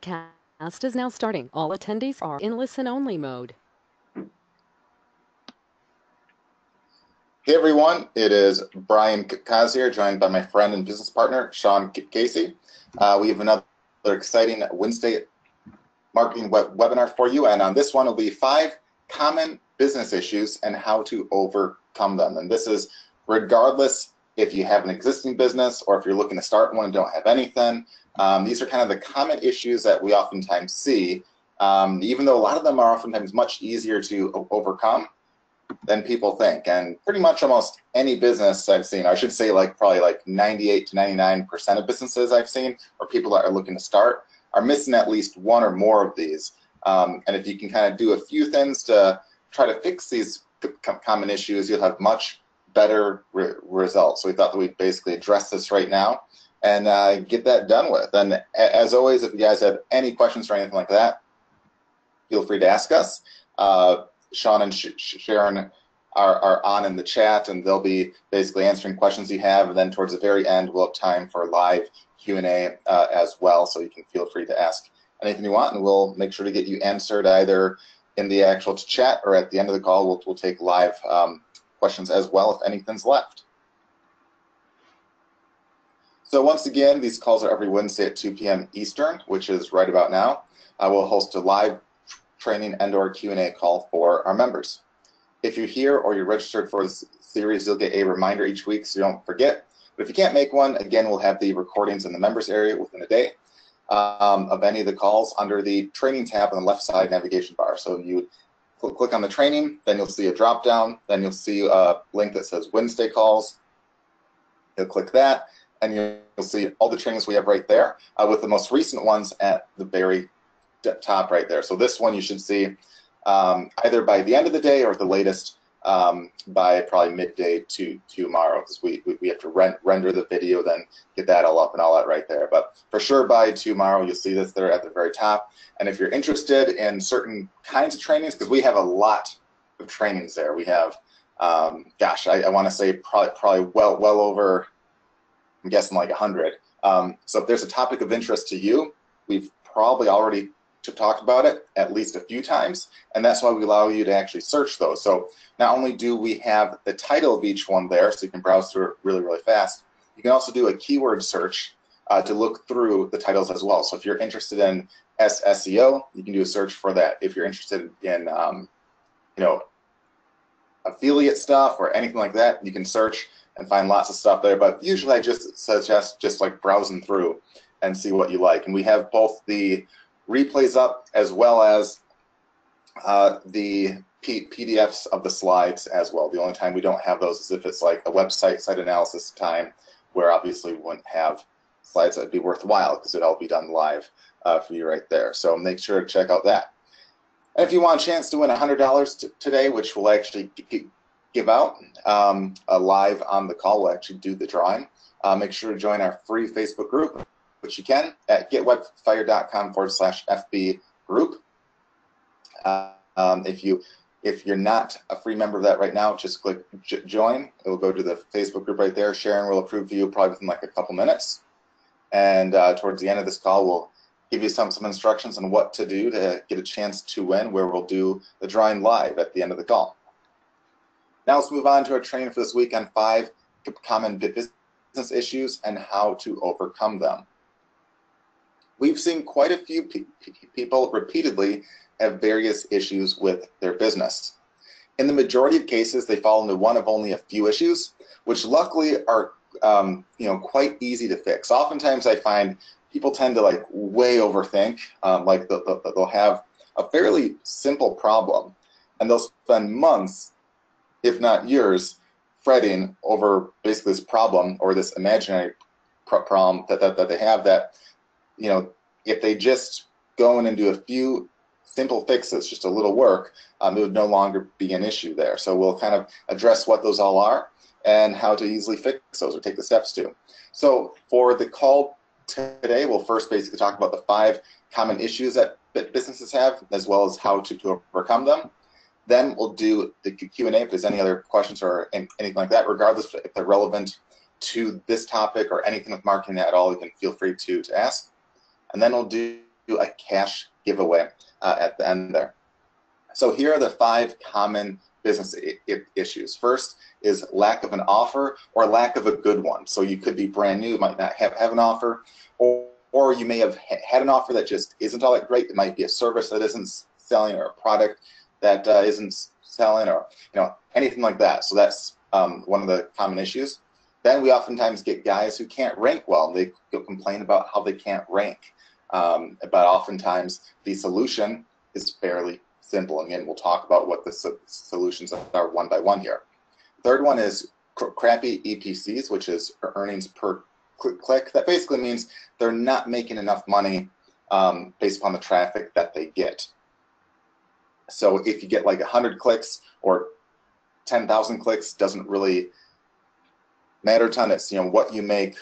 Webcast is now starting. All attendees are in listen-only mode. Hey everyone, it is Brian Kaz here, joined by my friend and business partner, Sean Casey. We have another exciting Wednesday marketing webinar for you, and on this one will be 5 common business issues and how to overcome them. And this is regardless if you have an existing business or if you're looking to start one and don't have anything. These are kind of the common issues that we oftentimes see, even though a lot of them are oftentimes much easier to overcome than people think. And pretty much almost any business I've seen, I should say probably 98 to 99% of businesses I've seen, or people that are looking to start, are missing at least one or more of these. And if you can kind of do a few things to try to fix these common issues, you'll have much better results. So we thought that we'd basically address this right now and get that done with. And as always, if you guys have any questions or anything like that, feel free to ask us. Sean and Sharon are on in the chat, and they'll be basically answering questions you have. And then towards the very end, we'll have time for live Q&A as well. So you can feel free to ask anything you want, and we'll make sure to get you answered either in the actual chat or at the end of the call. We'll take live questions as well if anything's left. So once again, these calls are every Wednesday at 2 p.m. Eastern, which is right about now. I will host a live training and/or Q&A call for our members. If you're here or you're registered for this series, you'll get a reminder each week so you don't forget. But if you can't make one, again, we'll have the recordings in the members area within a day of any of the calls under the training tab on the left side navigation bar. So you click on the training, then you'll see a drop down, then you'll see a link that says Wednesday calls. You'll click that, and you'll see all the trainings we have right there, with the most recent ones at the very top right there. So this one you should see either by the end of the day or at the latest by probably midday to tomorrow, because we have to render the video, then get that all up and all that right there. But for sure by tomorrow you'll see this there at the very top. And if you're interested in certain kinds of trainings, because we have a lot of trainings there, we have gosh, I want to say probably well over, I'm guessing like 100. So if there's a topic of interest to you, we've probably already talked about it at least a few times, and that's why we allow you to actually search those. So not only do we have the title of each one there, so you can browse through it really, really fast, you can also do a keyword search to look through the titles as well. So if you're interested in SEO, you can do a search for that. If you're interested in affiliate stuff or anything like that, you can search and find lots of stuff there. But usually I just suggest just like browsing through and see what you like. And we have both the replays up as well as the PDFs of the slides as well. The only time we don't have those is if it's like a website site analysis time, where obviously we wouldn't have slides that would be worthwhile because it'd all be done live for you right there. So make sure to check out that. And if you want a chance to win $100 today, which we'll actually give out live on the call, we'll actually do the drawing. Make sure to join our free Facebook group, which you can at getwebfire.com/FB group. If you're not a free member of that right now, just click join. It will go to the Facebook group right there. Sharon will approve you probably within like a couple minutes. And towards the end of this call, we'll give you some instructions on what to do to get a chance to win, where we'll do the drawing live at the end of the call. Now let's move on to our training for this week on 5 common business issues and how to overcome them. We've seen quite a few people repeatedly have various issues with their business. In the majority of cases, they fall into one of only a few issues, which luckily are quite easy to fix. Oftentimes I find people tend to like way overthink, like they'll have a fairly simple problem and they'll spend months, if not years, fretting over basically this problem or this imaginary problem that they have, that if they just go in and do a few simple fixes, just a little work, it would no longer be an issue there. So we'll kind of address what those all are and how to easily fix those or take the steps to. So for the call today, we'll first basically talk about the 5 common issues that businesses have, as well as how to overcome them. Then we'll do the Q&A if there's any other questions or anything like that, regardless if they're relevant to this topic or anything with marketing at all, you can feel free to ask. And then we'll do a cash giveaway at the end there. So here are the 5 common business issues. First is lack of an offer or lack of a good one. So you could be brand new, might not have an offer, or you may have had an offer that just isn't all that great. It might be a service that isn't selling or a product that isn't selling, or anything like that. So that's one of the common issues. Then we oftentimes get guys who can't rank well. They complain about how they can't rank. But oftentimes the solution is fairly simple. Again, we'll talk about what the solutions are one by one here. Third one is crappy EPCs, which is earnings per click. That basically means they're not making enough money based upon the traffic that they get. So if you get like 100 clicks or 10,000 clicks, doesn't really matter a ton. It's what you make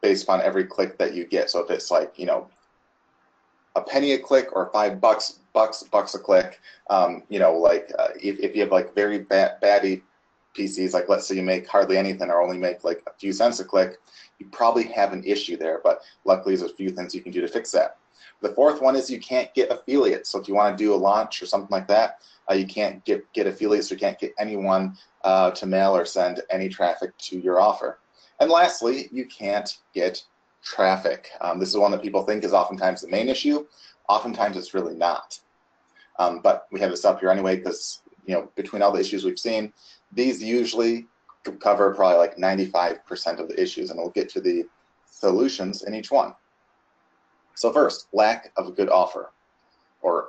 based upon every click that you get. So if it's like a penny a click or $5 a click, if you have like very bad PCs, like let's say you make hardly anything or only make like a few cents a click, you probably have an issue there. But luckily, there's a few things you can do to fix that. The fourth one is you can't get affiliates. So if you want to do a launch or something like that, you can't get affiliates. You can't get anyone to mail or send any traffic to your offer. And lastly, you can't get traffic. This is one that people think is oftentimes the main issue. Oftentimes it's really not. But we have this up here anyway because between all the issues we've seen, these usually cover probably like 95% of the issues, and we'll get to the solutions in each one. So first, lack of a good offer or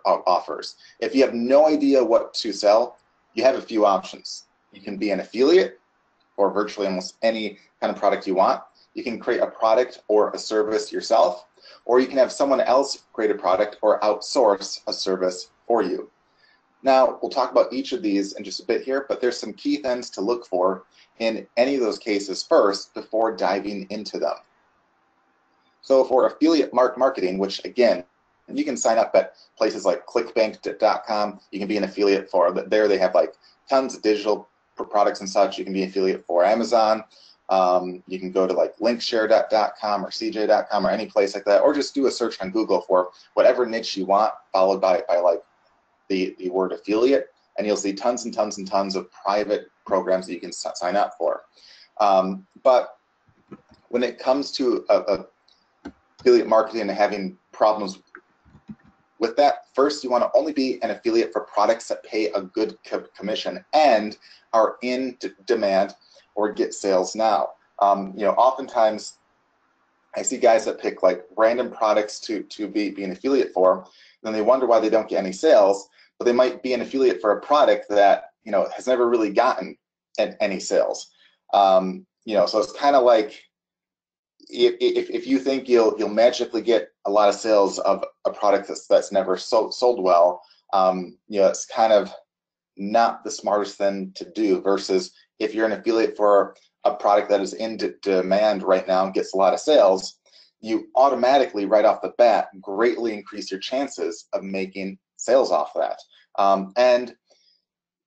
offers. If you have no idea what to sell, you have a few options. You can be an affiliate for virtually almost any kind of product you want. You can create a product or a service yourself, or you can have someone else create a product or outsource a service for you. Now, we'll talk about each of these in just a bit here, but there's some key things to look for in any of those cases first before diving into them. So for affiliate marketing, which again, you can sign up at places like clickbank.com. You can be an affiliate for, there they have like tons of digital products and such. You can be an affiliate for Amazon. You can go to like linkshare.com or cj.com or any place like that, or just do a search on Google for whatever niche you want, followed by like the word affiliate, and you'll see tons and tons and tons of private programs that you can sign up for. But when it comes to affiliate marketing and having problems with that, first you want to only be an affiliate for products that pay a good commission and are in demand or get sales now. Oftentimes I see guys that pick like random products to be an affiliate for, and then they wonder why they don't get any sales, but they might be an affiliate for a product that has never really gotten any sales. So it's kind of like if you think you'll magically get a lot of sales of a product that's never sold well, it's kind of not the smartest thing to do, versus if you're an affiliate for a product that is in demand right now and gets a lot of sales, you automatically right off the bat greatly increase your chances of making sales off that. And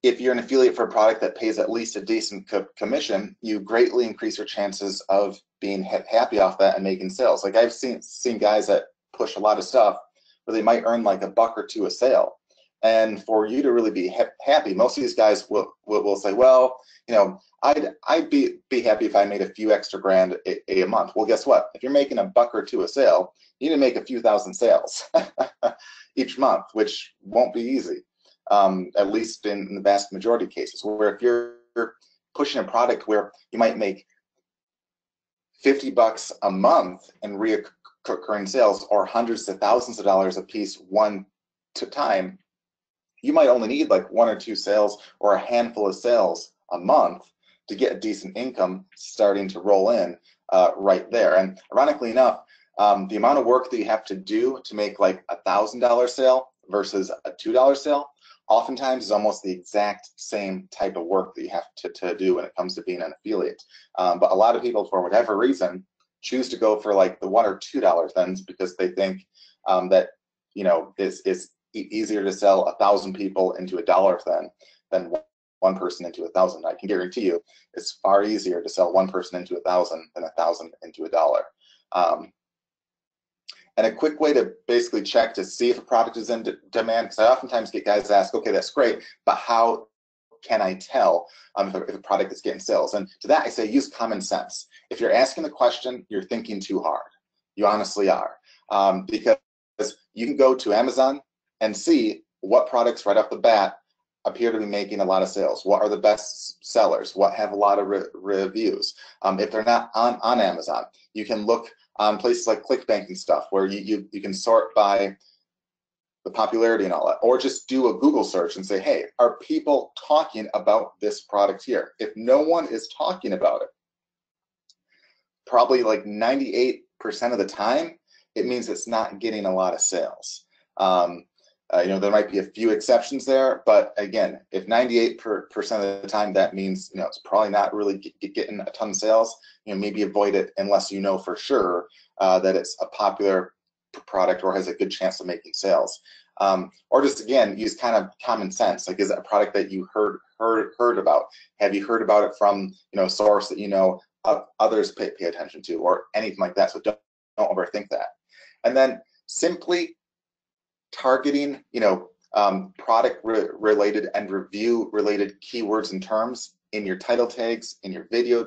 if you're an affiliate for a product that pays at least a decent commission, you greatly increase your chances of being happy off that and making sales. Like I've seen guys that push a lot of stuff where they might earn like $1 or $2 a sale. And for you to really be happy, most of these guys will say, well, I'd be happy if I made a few extra grand a month. Well, guess what? If you're making $1 or $2 a sale, you need to make a few thousand sales each month, which won't be easy. At least in the vast majority of cases, where if you're pushing a product where you might make $50 a month in recurring sales, or hundreds of thousands of dollars a piece one time, you might only need like 1 or 2 sales or a handful of sales a month to get a decent income starting to roll in right there. And ironically enough, the amount of work that you have to do to make like $1,000 sale versus a $2 sale oftentimes is almost the exact same type of work that you have to do when it comes to being an affiliate. But a lot of people, for whatever reason, choose to go for like the $1 or $2 things because they think that it's easier to sell 1,000 people into $1 than one person into 1,000. I can guarantee you it's far easier to sell one person into 1,000 than 1,000 into $1. And a quick way to basically check to see if a product is in demand, because I oftentimes get guys ask, okay, that's great, but how can I tell if a product is getting sales? And to that I say, use common sense. If you're asking the question, you're thinking too hard. You honestly are. Because you can go to Amazon and see what products right off the bat appear to be making a lot of sales. What are the best sellers? What have a lot of reviews? If they're not on Amazon, you can look on places like ClickBank and stuff where you can sort by the popularity and all that, or just do a Google search and say, hey, are people talking about this product here? If no one is talking about it, probably like 98% of the time, it means it's not getting a lot of sales. There might be a few exceptions there, but again, if 98% of the time, that means it's probably not really getting a ton of sales. Maybe avoid it unless you know for sure that it's a popular product or has a good chance of making sales. Or just again, use kind of common sense. Like, is it a product that you heard about? Have you heard about it from a source that others pay attention to, or anything like that? So don't overthink that. And then simply targeting product related and review related keywords and terms in your title tags, in your video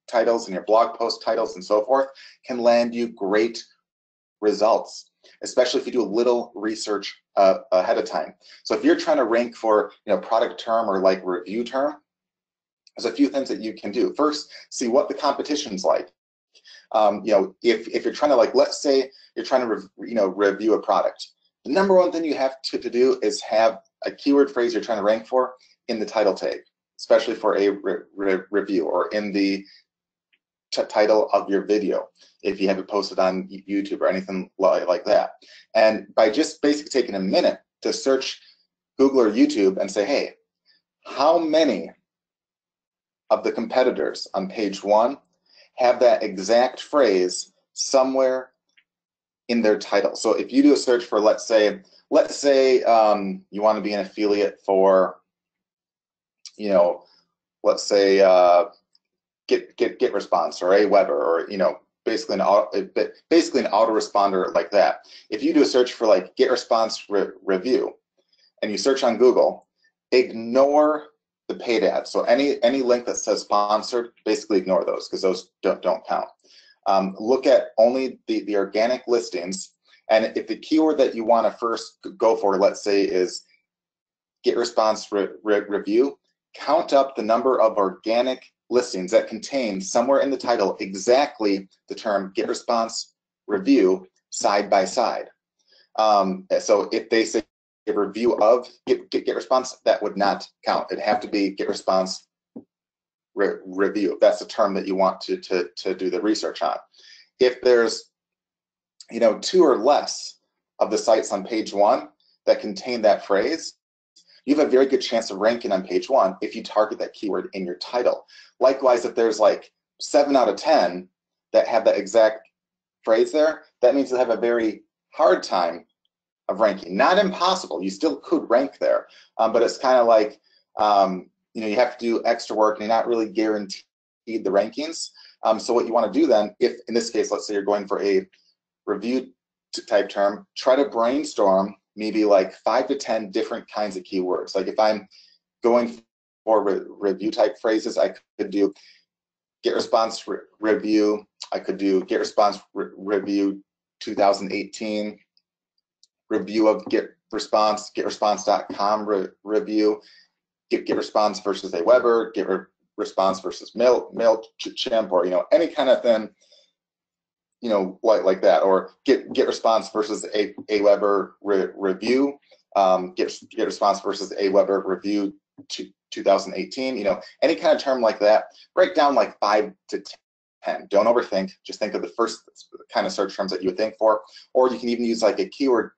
titles, in your blog post titles, and so forth, can land you great results, especially if you do a little research ahead of time. So if you're trying to rank for product term or like review term, there's a few things that you can do. First, see what the competition's like. If you're trying to, like, let's say you're trying to review a product, the number one thing you have to do is have a keyword phrase you're trying to rank for in the title tag, especially for a review, or in the title of your video if you have it posted on YouTube or anything like that. And by just basically taking a minute to search Google or YouTube and say, hey, how many of the competitors on page 1 have that exact phrase somewhere in their title? So if you do a search for, let's say you want to be an affiliate for, let's say GetResponse or Aweber, or basically an autoresponder like that. If you do a search for like GetResponse review and you search on Google, ignore the paid ads. So any link that says sponsored, basically ignore those, because those don't count. Look at only the organic listings, and if the keyword that you want to first go for, let's say, is GetResponse review, count up the number of organic listings that contain somewhere in the title exactly the term GetResponse review side by side. So if they say a review of GetResponse, that would not count. It'd have to be GetResponse review. That's the term that you want to do the research on. If there's 2 or less of the sites on page 1 that contain that phrase, you have a very good chance of ranking on page 1 if you target that keyword in your title. Likewise, if there's like 7 out of 10 that have that exact phrase there, that means you'll have a very hard time of ranking. Not impossible, you still could rank there, but it's kind of like you have to do extra work and you're not really guaranteed the rankings. So what you want to do then, if in this case, let's say you're going for a review type term, try to brainstorm maybe like 5 to 10 different kinds of keywords. Like if I'm going for review type phrases, I could do GetResponse review, I could do GetResponse review 2018, review of GetResponse, GetResponse.com review, GetResponse versus Aweber, GetResponse versus MailChimp, or any kind of thing, like that, or GetResponse versus Aweber review, GetResponse versus Aweber review 2018. Any kind of term like that. Write down like 5 to 10. Don't overthink. Just think of the first kind of search terms that you would think for, or you can even use like a keyword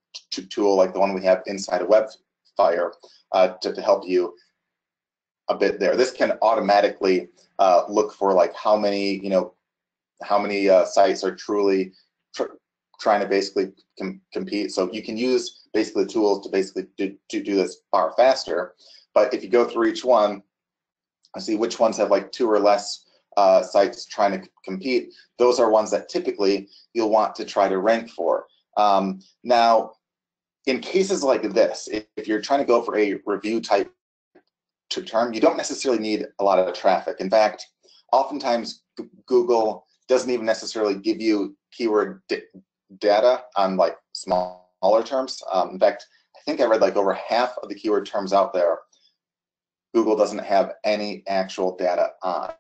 tool like the one we have inside of Webfire to help you a bit there. This can automatically look for like how many sites are truly trying to basically compete. So you can use basically tools to basically do this far faster. But if you go through each one and see which ones have like 2 or less sites trying to compete, those are ones that typically you'll want to try to rank for. Now, in cases like this, if you're trying to go for a review type term, you don't necessarily need a lot of traffic. In fact, oftentimes Google doesn't even necessarily give you keyword data on like smaller terms. In fact, I think I read like over half of the keyword terms out there, Google doesn't have any actual data on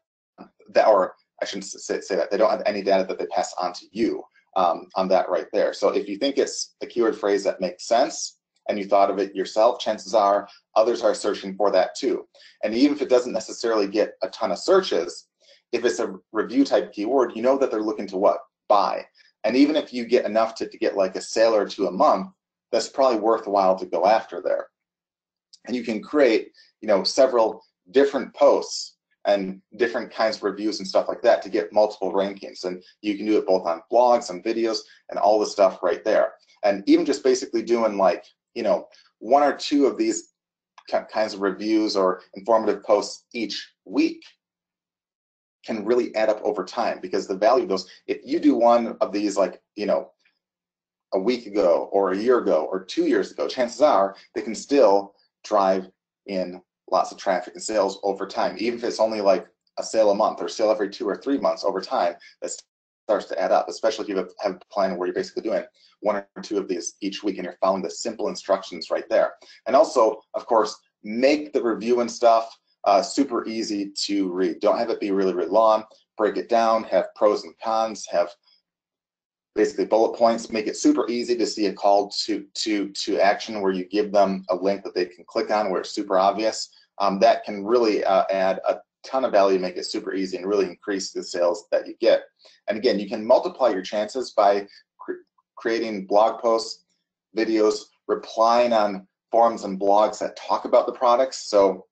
that, or I shouldn't say that, they don't have any data that they pass on to you on that right there. So if you think it's a keyword phrase that makes sense and you thought of it yourself, chances are others are searching for that too. And even if it doesn't necessarily get a ton of searches, if it's a review type keyword, you know that they're looking to what? Buy. And even if you get enough to get like a sale or two a month, that's probably worthwhile to go after there. And you can create, you know, several different posts and different kinds of reviews and stuff like that to get multiple rankings. And you can do it both on blogs, on videos, and all the stuff right there. And even just basically doing like, you know, 1 or 2 of these kinds of reviews or informative posts each week can really add up over time, because the value of those, if you do one of these like, you know, a week ago or a year ago or 2 years ago, chances are they can still drive in lots of traffic and sales over time. Even if it's only like a sale a month or sale every 2 or 3 months, over time, that starts to add up, especially if you have a plan where you're basically doing 1 or 2 of these each week and you're following the simple instructions right there. And also, of course, make the review and stuff super easy to read. Don't have it be really, really long. Break it down, have pros and cons, have basically bullet points, make it super easy to see a call to action where you give them a link that they can click on where it's super obvious. That can really add a ton of value, make it super easy, and really increase the sales that you get. And again, you can multiply your chances by creating blog posts, videos, replying on forums and blogs that talk about the products. So,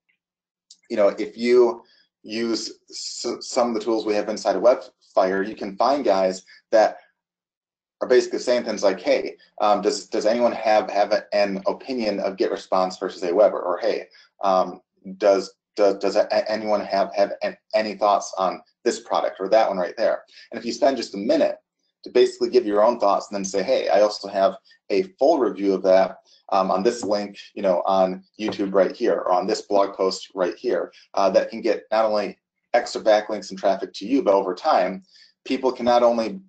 you know, if you use some of the tools we have inside of Webfire, you can find guys that are basically saying things like, hey, does anyone have an opinion of GetResponse versus Aweber? Or hey, does anyone have any thoughts on this product or that one right there? And if you spend just a minute to basically give your own thoughts and then say, hey, I also have a full review of that on this link, you know, on YouTube right here, or on this blog post right here, that can get not only extra backlinks and traffic to you, but over time, people can not only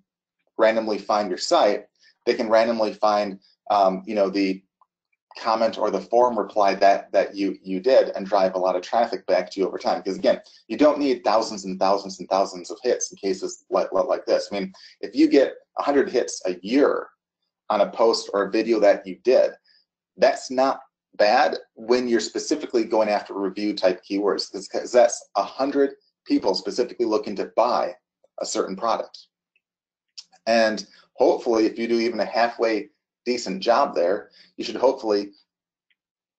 randomly find your site, they can randomly find you know, the comment or the forum reply that you did, and drive a lot of traffic back to you over time. Because again, you don't need thousands and thousands and thousands of hits in cases like this. I mean, if you get 100 hits a year on a post or a video that you did, that's not bad when you're specifically going after review type keywords, because that's 100 people specifically looking to buy a certain product. And hopefully, if you do even a halfway decent job there, you should hopefully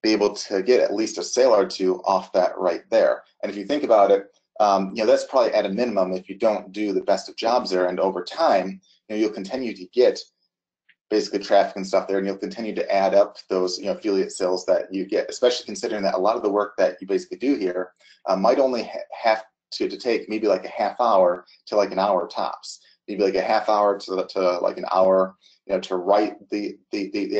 be able to get at least a sale or 2 off that right there. And if you think about it, you know, that's probably at a minimum if you don't do the best of jobs there. And over time, you know, you'll continue to get basically traffic and stuff there, and you'll continue to add up those, you know, affiliate sales that you get, especially considering that a lot of the work that you basically do here might only have to take maybe like a half hour to like an hour tops. Maybe like a half hour to like an hour, you know, to write the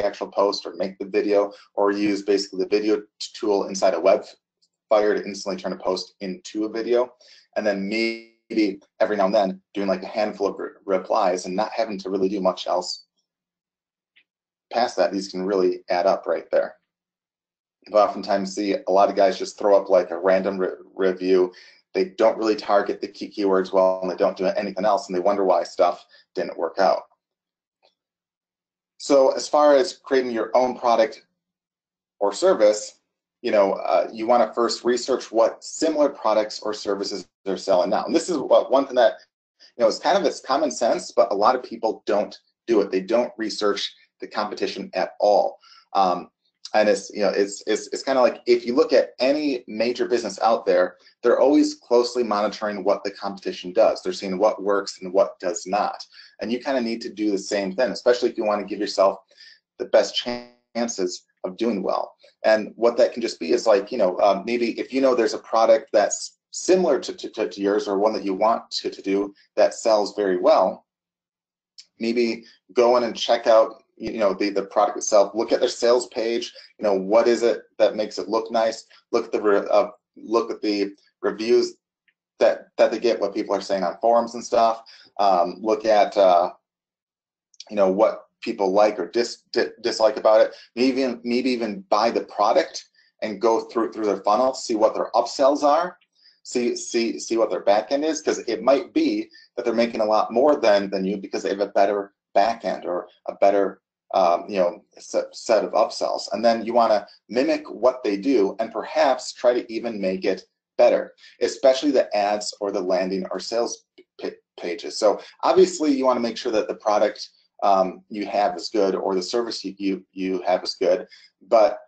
actual post or make the video, or use basically the video tool inside of Webfire to instantly turn a post into a video, and then maybe every now and then doing like a handful of replies and not having to really do much else past that. These can really add up right there. But oftentimes see a lot of guys just throw up like a random review. They don't really target the key keywords well, and they don't do anything else, and they wonder why stuff didn't work out. So as far as creating your own product or service, you know, you want to first research what similar products or services they're selling now. And this is one thing that, you know, it's common sense, but a lot of people don't do it. They don't research the competition at all. And it's, you know, it's kind of like, if you look at any major business out there, they're always closely monitoring what the competition does. They're seeing what works and what does not. And you kind of need to do the same thing, especially if you want to give yourself the best chances of doing well. And what that can just be is like, you know, maybe if you know there's a product that's similar to yours, or one that you want to do that sells very well, maybe go in and check out the product itself. Look at their sales page. What is it that makes it look nice? Look at the reviews that they get, what people are saying on forums and stuff. Look at what people like or dislike about it. Maybe even buy the product and go through their funnel, see what their upsells are, see what their back end is, because it might be that they're making a lot more than you because they have a better back end or a better set of upsells. And then you want to mimic what they do and perhaps try to even make it better, especially the ads or the landing or sales pages. So obviously you want to make sure that the product you have is good, or the service you have is good, but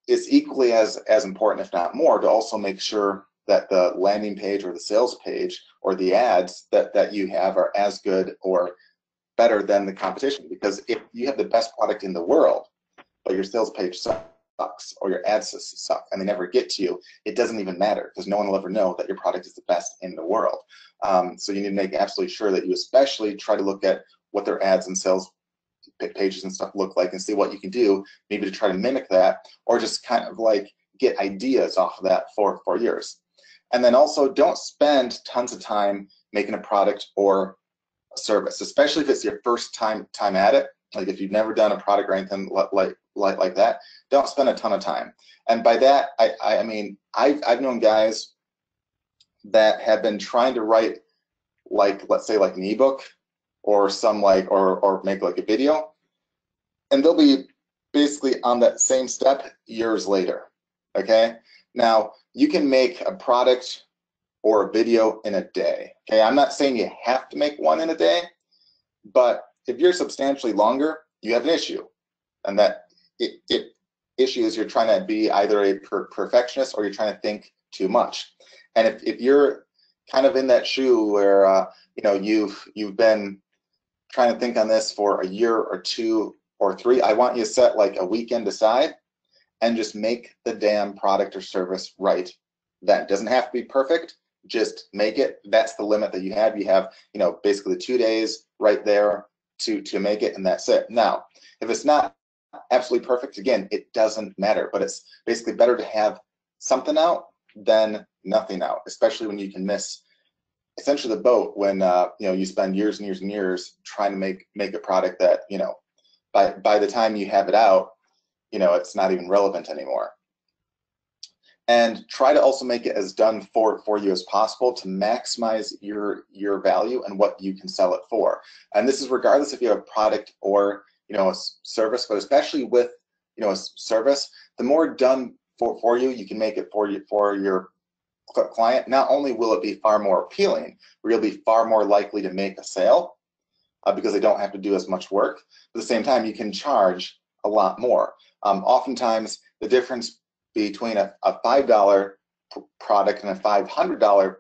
it's equally as important, if not more, to also make sure that the landing page or the sales page or the ads that you have are as good or better than the competition. Because if you have the best product in the world, but your sales page sucks or your ads suck and they never get to you, it doesn't even matter, because no one will ever know that your product is the best in the world. So you need to make absolutely sure that you especially try to look at what their ads and sales pages and stuff look like and see what you can do maybe to try to mimic that, or just kind of like get ideas off of that for yours. And then also, don't spend tons of time making a product or a service, especially if it's your first time at it. Like if you've never done a product or anything like that, don't spend a ton of time. And by that, I mean I've known guys that have been trying to write, like, let's say like an ebook or some or make like a video, and they'll be basically on that same step years later. Okay, now you can make a product or a video in a day. Okay, I'm not saying you have to make one in a day, but if you're substantially longer, you have an issue, and that issue is you're trying to be either a perfectionist or you're trying to think too much. And if you're kind of in that shoe where you've been trying to think on this for a year or 2 or 3, I want you to set like a weekend aside and just make the damn product or service right then. It doesn't have to be perfect, just make it. That's the limit that you have. You have, basically 2 days right there to make it, and that's it. Now, if it's not absolutely perfect, again, it doesn't matter, but it's basically better to have something out than nothing out, especially when you can miss essentially the boat when you spend years and years and years trying to make a product that by the time you have it out, it's not even relevant anymore. And try to also make it as done for you as possible to maximize your value and what you can sell it for. And this is regardless if you have a product or a service, but especially with a service, the more done for you can make it for your client, not only will it be far more appealing, where you'll be far more likely to make a sale because they don't have to do as much work. At the same time, you can charge a lot more. Oftentimes, the difference between a $5 product and a $500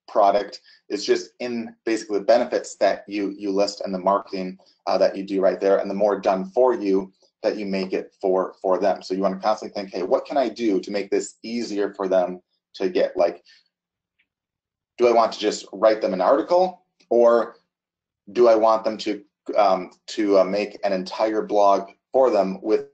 product is just in basically the benefits that you list and the marketing that you do right there, and the more done for you that you make it for them. So you want to constantly think, hey, what can I do to make this easier for them to get? Like, do I want to just write them an article, or do I want them to make an entire blog for them with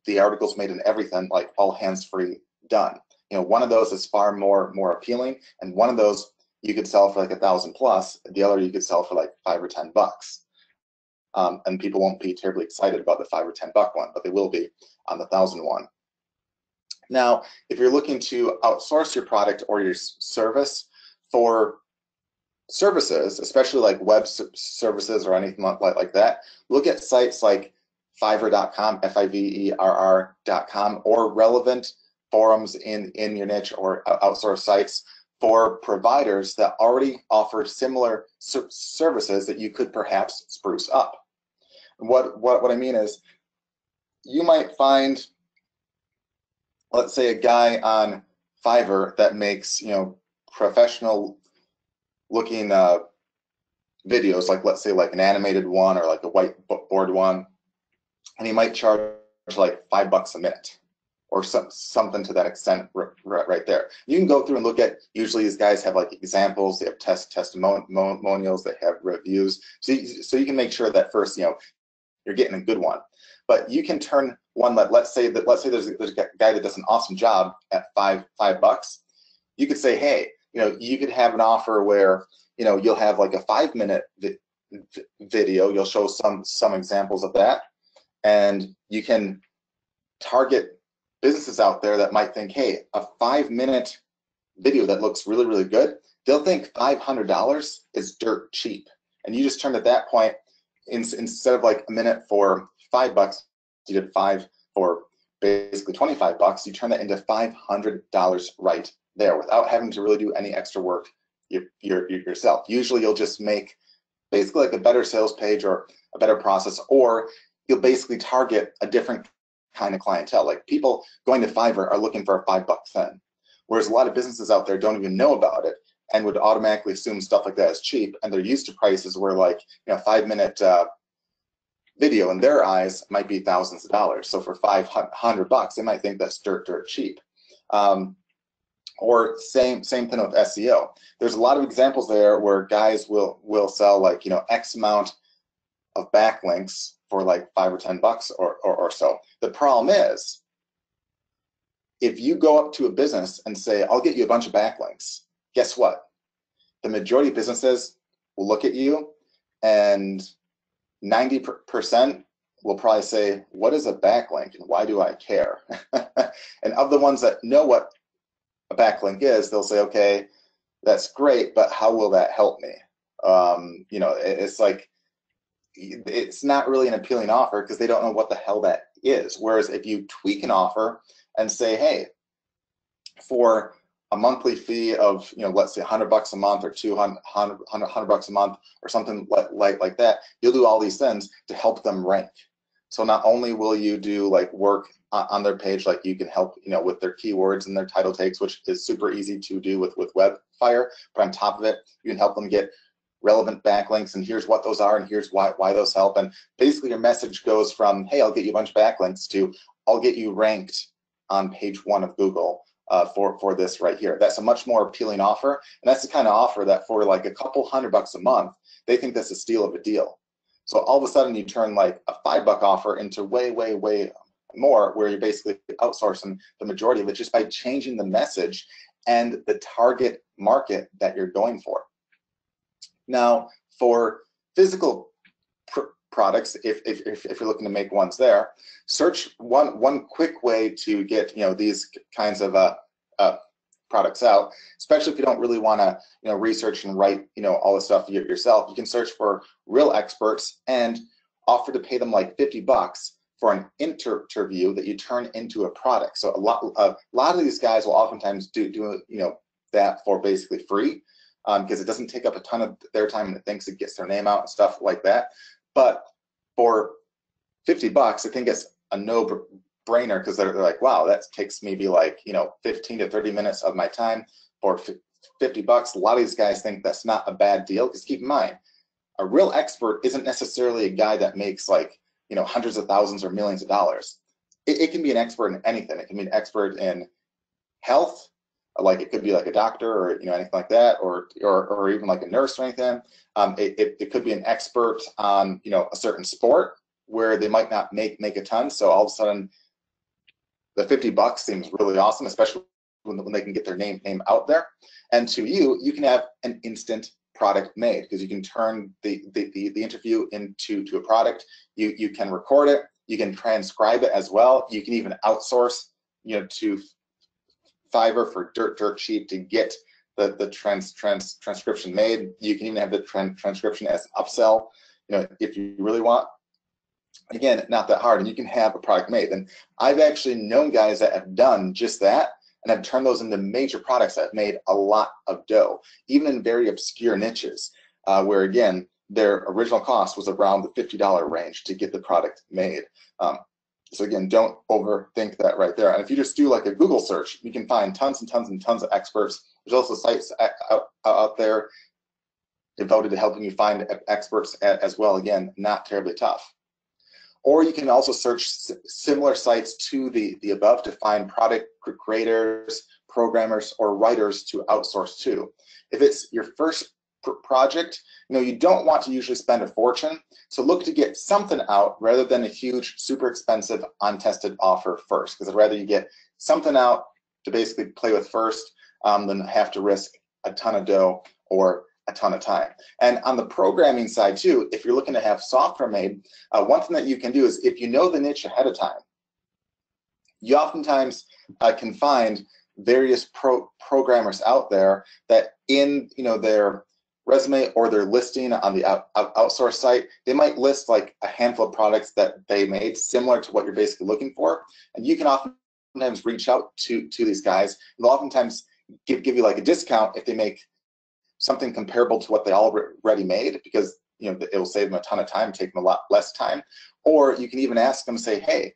the articles made and everything, like all hands-free done? One of those is far more appealing, and one of those you could sell for like $1,000+. The other you could sell for like $5 or $10. And people won't be terribly excited about the $5 or $10 one, but they will be on the $1,000 one. Now, if you're looking to outsource your product or your service for services, especially like web services or anything like that, look at sites like Fiverr.com, Fiverr.com, or relevant forums in your niche, or outsource sites for providers that already offer similar services that you could perhaps spruce up. What I mean is, you might find, let's say, a guy on Fiverr that makes professional looking videos, like let's say like an animated one or like a whiteboard one, and he might charge like $5 a minute. or something to that extent right there. You can go through and look at, usually these guys have like examples, they have testimonials, they have reviews. So you can make sure that first, you're getting a good one. But you can turn one, let's say there's a guy that does an awesome job at $5. You could say, hey, you could have an offer where, you'll have like a 5-minute video, you'll show some examples of that, and you can target businesses out there that might think, hey, a 5-minute video that looks really, really good, they'll think $500 is dirt cheap. And you just turned at that point, instead of like a minute for $5, you did 5 for basically $25. You turn that into $500 right there without having to really do any extra work yourself. Usually you'll just make basically like a better sales page or a better process, or you'll basically target a different kind of clientele. Like people going to Fiverr are looking for a $5 thing, whereas a lot of businesses out there don't even know about it and would automatically assume stuff like that is cheap, and they're used to prices where like 5-minute video in their eyes might be thousands of dollars. So for $500, they might think that's dirt cheap. Or same thing with SEO. There's a lot of examples there where guys will sell like X amount of backlinks for like $5 or $10 or so. The problem is, if you go up to a business and say, I'll get you a bunch of backlinks, guess what? The majority of businesses will look at you, and 90% will probably say, what is a backlink and why do I care? And of the ones that know what a backlink is, they'll say, okay, that's great, but how will that help me? It's like, it's not really an appealing offer because they don't know what the hell that is. Whereas if you tweak an offer and say, hey, for a monthly fee of, let's say $100 a month or $100 a month or something like that, you'll do all these things to help them rank. So not only will you do like work on their page, like you can help, with their keywords and their title tags, which is super easy to do with Webfire, but on top of it, you can help them get relevant backlinks, and here's what those are, and here's why those help. And basically your message goes from, hey, I'll get you a bunch of backlinks, to I'll get you ranked on page 1 of Google for this right here. That's a much more appealing offer, and that's the kind of offer that for like a couple $100 a month, they think that's a steal of a deal. So all of a sudden you turn like a $5 offer into way more, where you're basically outsourcing the majority of it just by changing the message and the target market that you're going for. Now, for physical products, if you're looking to make ones there, search one quick way to get these kinds of products out, especially if you don't really want to research and write all the stuff yourself. You can search for real experts and offer to pay them like $50 for an interview that you turn into a product. So a lot of these guys will oftentimes do that for basically free, because it doesn't take up a ton of their time, and it thinks it gets their name out and stuff like that. But for $50, I think it's a no-brainer, because they're like, wow, that takes maybe like 15 to 30 minutes of my time for $50. A lot of these guys think that's not a bad deal, because keep in mind, a real expert isn't necessarily a guy that makes like hundreds of thousands or millions of dollars. It can be an expert in anything. It can be an expert in health, like it could be like a doctor or anything like that, or even like a nurse or anything. It could be an expert on a certain sport where they might not make a ton. So all of a sudden, the $50 seems really awesome, especially when they can get their name out there. And to you can have an instant product made, because you can turn the interview into a product. You can record it, you can transcribe it as well. You can even outsource to Fiverr for dirt cheap to get the transcription made. You can even have the transcription as an upsell, if you really want. Again, not that hard, and you can have a product made. And I've actually known guys that have done just that, and have turned those into major products that have made a lot of dough, even in very obscure niches, where again, their original cost was around the $50 range to get the product made. So again, don't overthink that right there. And if you just do like a Google search, you can find tons and tons and tons of experts. There's also sites out there devoted to helping you find experts as well. Again, not terribly tough. Or you can also search similar sites to the above to find product creators, programmers, or writers to outsource to. If it's your first project, you don't want to usually spend a fortune, so look to get something out rather than a huge, super expensive, untested offer first, because I'd rather you get something out to basically play with first than have to risk a ton of dough or a ton of time. And on the programming side too, if you're looking to have software made, one thing that you can do is, if you know the niche ahead of time, you oftentimes can find various programmers out there that in their resume or their listing on the outsource site, they might list like a handful of products that they made similar to what you're basically looking for, and you can oftentimes reach out to these guys. They'll oftentimes give you like a discount if they make something comparable to what they already made, because it will save them a ton of time, take them a lot less time. Or you can even ask them, say, hey,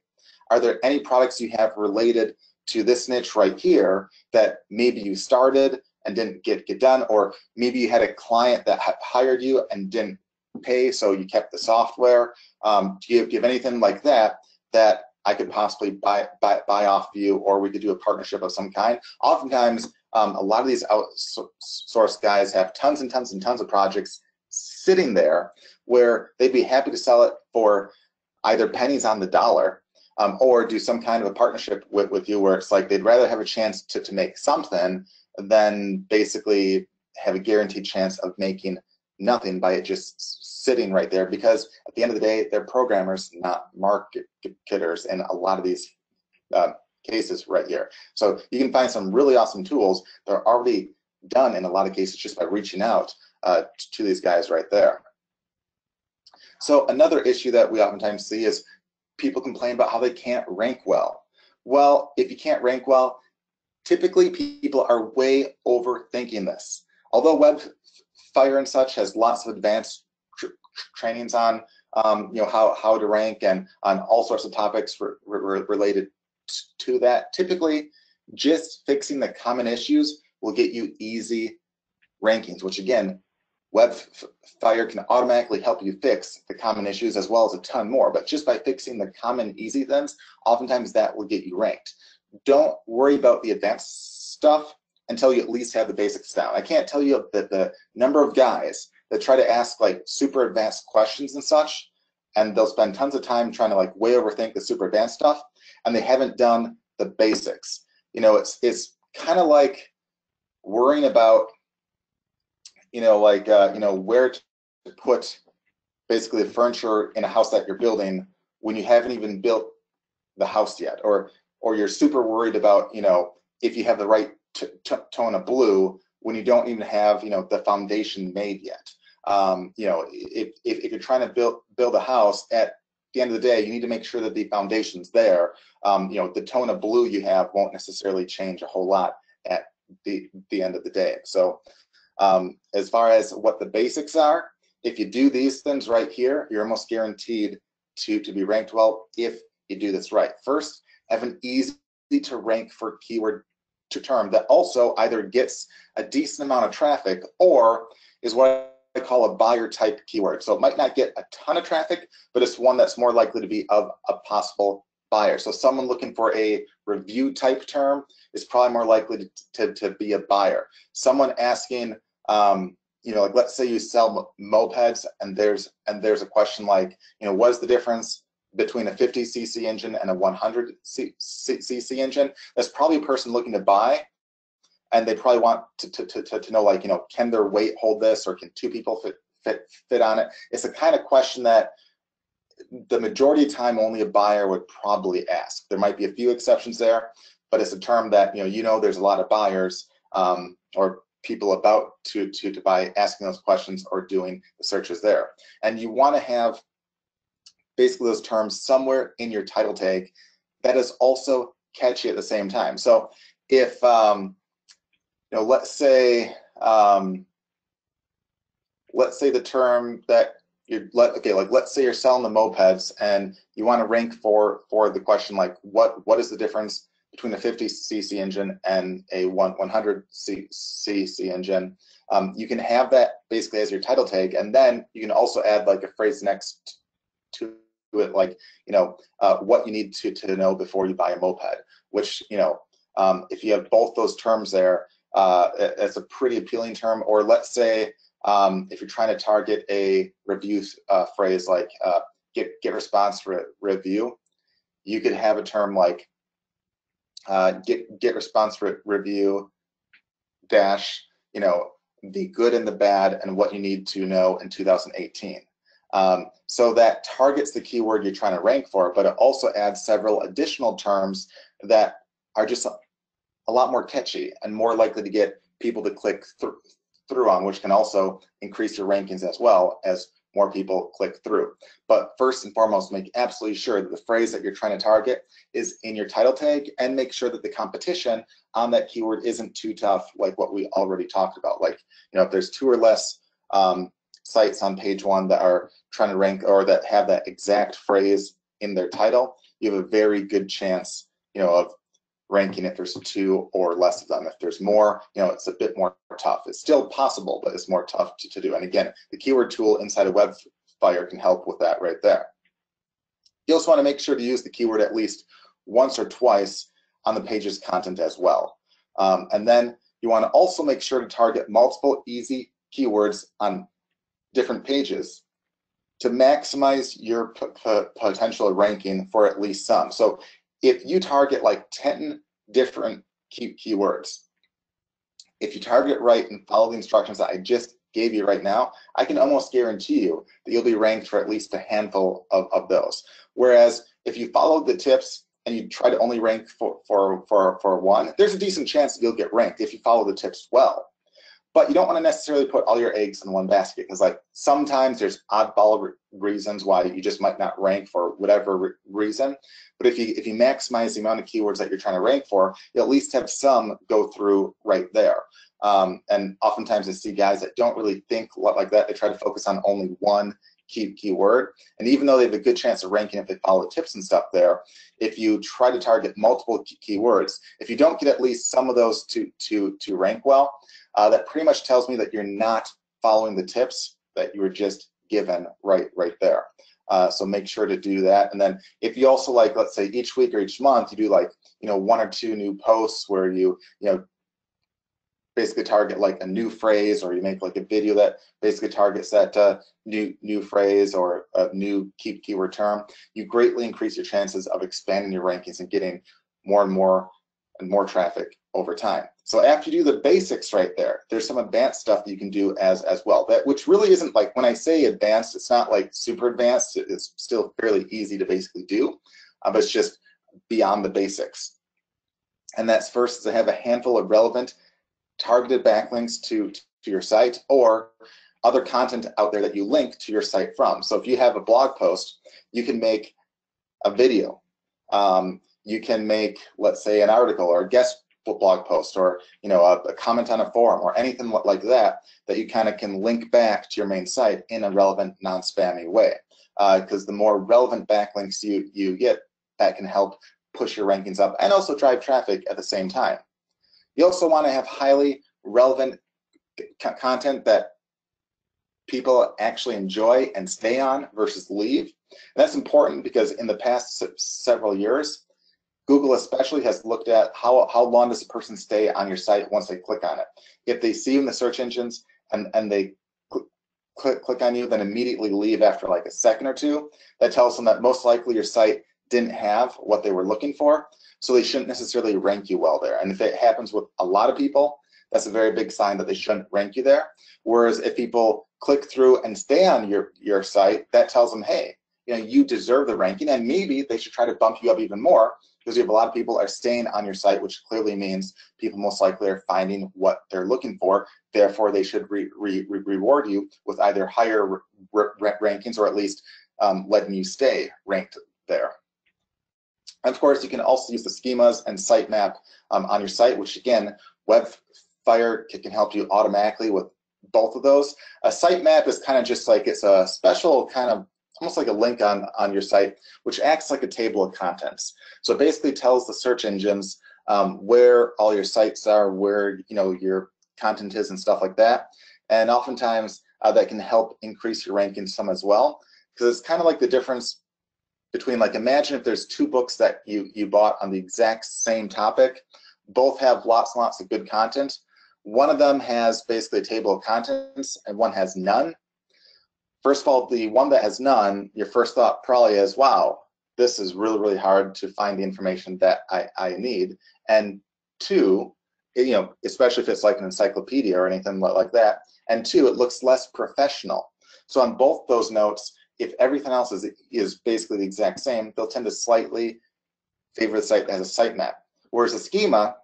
are there any products you have related to this niche right here that maybe you started and didn't get done, or maybe you had a client that hired you and didn't pay, so you kept the software. Do you have anything like that that I could possibly buy off you, or we could do a partnership of some kind? Oftentimes, a lot of these outsource guys have tons and tons and tons of projects sitting there where they'd be happy to sell it for either pennies on the dollar, or do some kind of a partnership with you, where it's like they'd rather have a chance to make something than basically have a guaranteed chance of making nothing by it just sitting right there, because at the end of the day, they're programmers, not marketers in a lot of these cases right here. So you can find some really awesome tools that are already done in a lot of cases just by reaching out to these guys right there. So another issue that we oftentimes see is people complain about how they can't rank well. Well, if you can't rank well, typically people are way overthinking this. Although WebFire and such has lots of advanced trainings on how to rank and on all sorts of topics related to that, typically just fixing the common issues will get you easy rankings, which again, WebFire can automatically help you fix the common issues as well as a ton more. But just by fixing the common easy things, oftentimes that will get you ranked. Don't worry about the advanced stuff until you at least have the basics down. I can't tell you that the number of guys that try to ask like super advanced questions and such, and they'll spend tons of time trying to like way overthink the super advanced stuff, and they haven't done the basics. It's kind of like worrying about where to put basically the furniture in a house that you're building when you haven't even built the house yet, or you're super worried about if you have the right tone of blue when you don't even have the foundation made yet. If you're trying to build a house, at the end of the day, you need to make sure that the foundation's there. The tone of blue you have won't necessarily change a whole lot at the end of the day. So as far as what the basics are, if you do these things right here, you're almost guaranteed to be ranked well if you do this right. First, have an easy to rank for keyword to term that also either gets a decent amount of traffic or is what I call a buyer type keyword. So it might not get a ton of traffic, but it's one that's more likely to be of a possible buyer. So someone looking for a review type term is probably more likely to be a buyer. Someone asking, like let's say you sell mopeds and there's a question like, what is the difference between a 50cc engine and a 100cc engine? That's probably a person looking to buy, and they probably want to know, like, can their weight hold this, or can two people fit on it? It's the kind of question that the majority of time only a buyer would probably ask. There might be a few exceptions there, but it's a term that there's a lot of buyers or people about to buy asking those questions or doing the searches there. And you want to have basically those terms somewhere in your title tag that is also catchy at the same time. So if let's say the term that let's say you're selling the mopeds and you want to rank for the question like what is the difference between a 50cc engine and a 100cc engine. You can have that basically as your title tag, and then you can also add like a phrase next to it like, what you need to know before you buy a moped, which, if you have both those terms there, it's a pretty appealing term. Or let's say if you're trying to target a review phrase like get response review, you could have a term like get response review dash, the good and the bad and what you need to know in 2018. So that targets the keyword you're trying to rank for, but it also adds several additional terms that are just a lot more catchy and more likely to get people to click through on, which can also increase your rankings as well as more people click through. But first and foremost, make absolutely sure that the phrase that you're trying to target is in your title tag, and make sure that the competition on that keyword isn't too tough, like what we already talked about. Like, if there's 2 or less sites on page 1 that are trying to rank or that have that exact phrase in their title, you have a very good chance, of ranking if there's 2 or less of them. If there's more, it's a bit more tough. It's still possible, but it's more tough to do. And again, the keyword tool inside of Webfire can help with that right there. You also want to make sure to use the keyword at least once or twice on the page's content as well. And then you want to also make sure to target multiple easy keywords on different pages to maximize your potential ranking for at least some. So if you target like 10 different keywords, if you target right and follow the instructions that I just gave you right now, I can almost guarantee you that you'll be ranked for at least a handful of those. Whereas if you follow the tips and you try to only rank for one, there's a decent chance that you'll get ranked if you follow the tips well. But you don't want to necessarily put all your eggs in one basket, because like sometimes there's oddball reasons why you just might not rank for whatever reason. But if you maximize the amount of keywords that you're trying to rank for, you'll at least have some go through right there. And oftentimes I see guys that don't really think like that. They try to focus on only one keyword. And even though they have a good chance of ranking if they follow the tips and stuff there, if you try to target multiple keywords, if you don't get at least some of those to rank well, that pretty much tells me that you're not following the tips that you were just given right there. So make sure to do that. And then if you also, like, let's say each week or each month you do like 1 or 2 new posts where you basically target like a new phrase, or you make like a video that basically targets that new phrase or a new keyword term, you greatly increase your chances of expanding your rankings and getting more and more traffic over time. So after you do the basics right there, there's some advanced stuff that you can do as well, which really isn't, like, when I say advanced, it's not like super advanced. It's still fairly easy to basically do, but it's just beyond the basics. And that's first is to have a handful of relevant targeted backlinks to your site or other content out there that you link to your site from. So if you have a blog post, you can make a video. You can make, let's say, an article or a guest blog post, or a comment on a forum, or anything like that you kind of can link back to your main site in a relevant, non-spammy way. Because the more relevant backlinks you get, that can help push your rankings up and also drive traffic at the same time. You also want to have highly relevant content that people actually enjoy and stay on versus leave. And that's important because in the past several years, Google especially has looked at how long does a person stay on your site once they click on it. If they see you in the search engines and they click on you, then immediately leave after like a second or two, that tells them that most likely your site didn't have what they were looking for, so they shouldn't necessarily rank you well there. And if it happens with a lot of people, that's a very big sign that they shouldn't rank you there. Whereas if people click through and stay on your site, that tells them, hey, you deserve the ranking, and maybe they should try to bump you up even more, because you have a lot of people are staying on your site, which clearly means people most likely are finding what they're looking for. Therefore, they should reward you with either higher rankings or at least letting you stay ranked there. And of course, you can also use the schemas and sitemap on your site, which again, Webfire can help you automatically with both of those. A sitemap is kind of just like, it's a special kind of almost like a link on your site, which acts like a table of contents. So it basically tells the search engines where all your sites are, where your content is and stuff like that. And oftentimes that can help increase your ranking some as well, because it's kind of like the difference between, like, imagine if there's two books that you bought on the exact same topic, both have lots and lots of good content. One of them has basically a table of contents and one has none. First of all, the one that has none, your first thought probably is, wow, this is really, really hard to find the information that I need. And two, you know, especially if it's like an encyclopedia or anything like that. And two, it looks less professional. So on both those notes, if everything else is basically the exact same, they'll tend to slightly favor the site that has a sitemap. Whereas a schema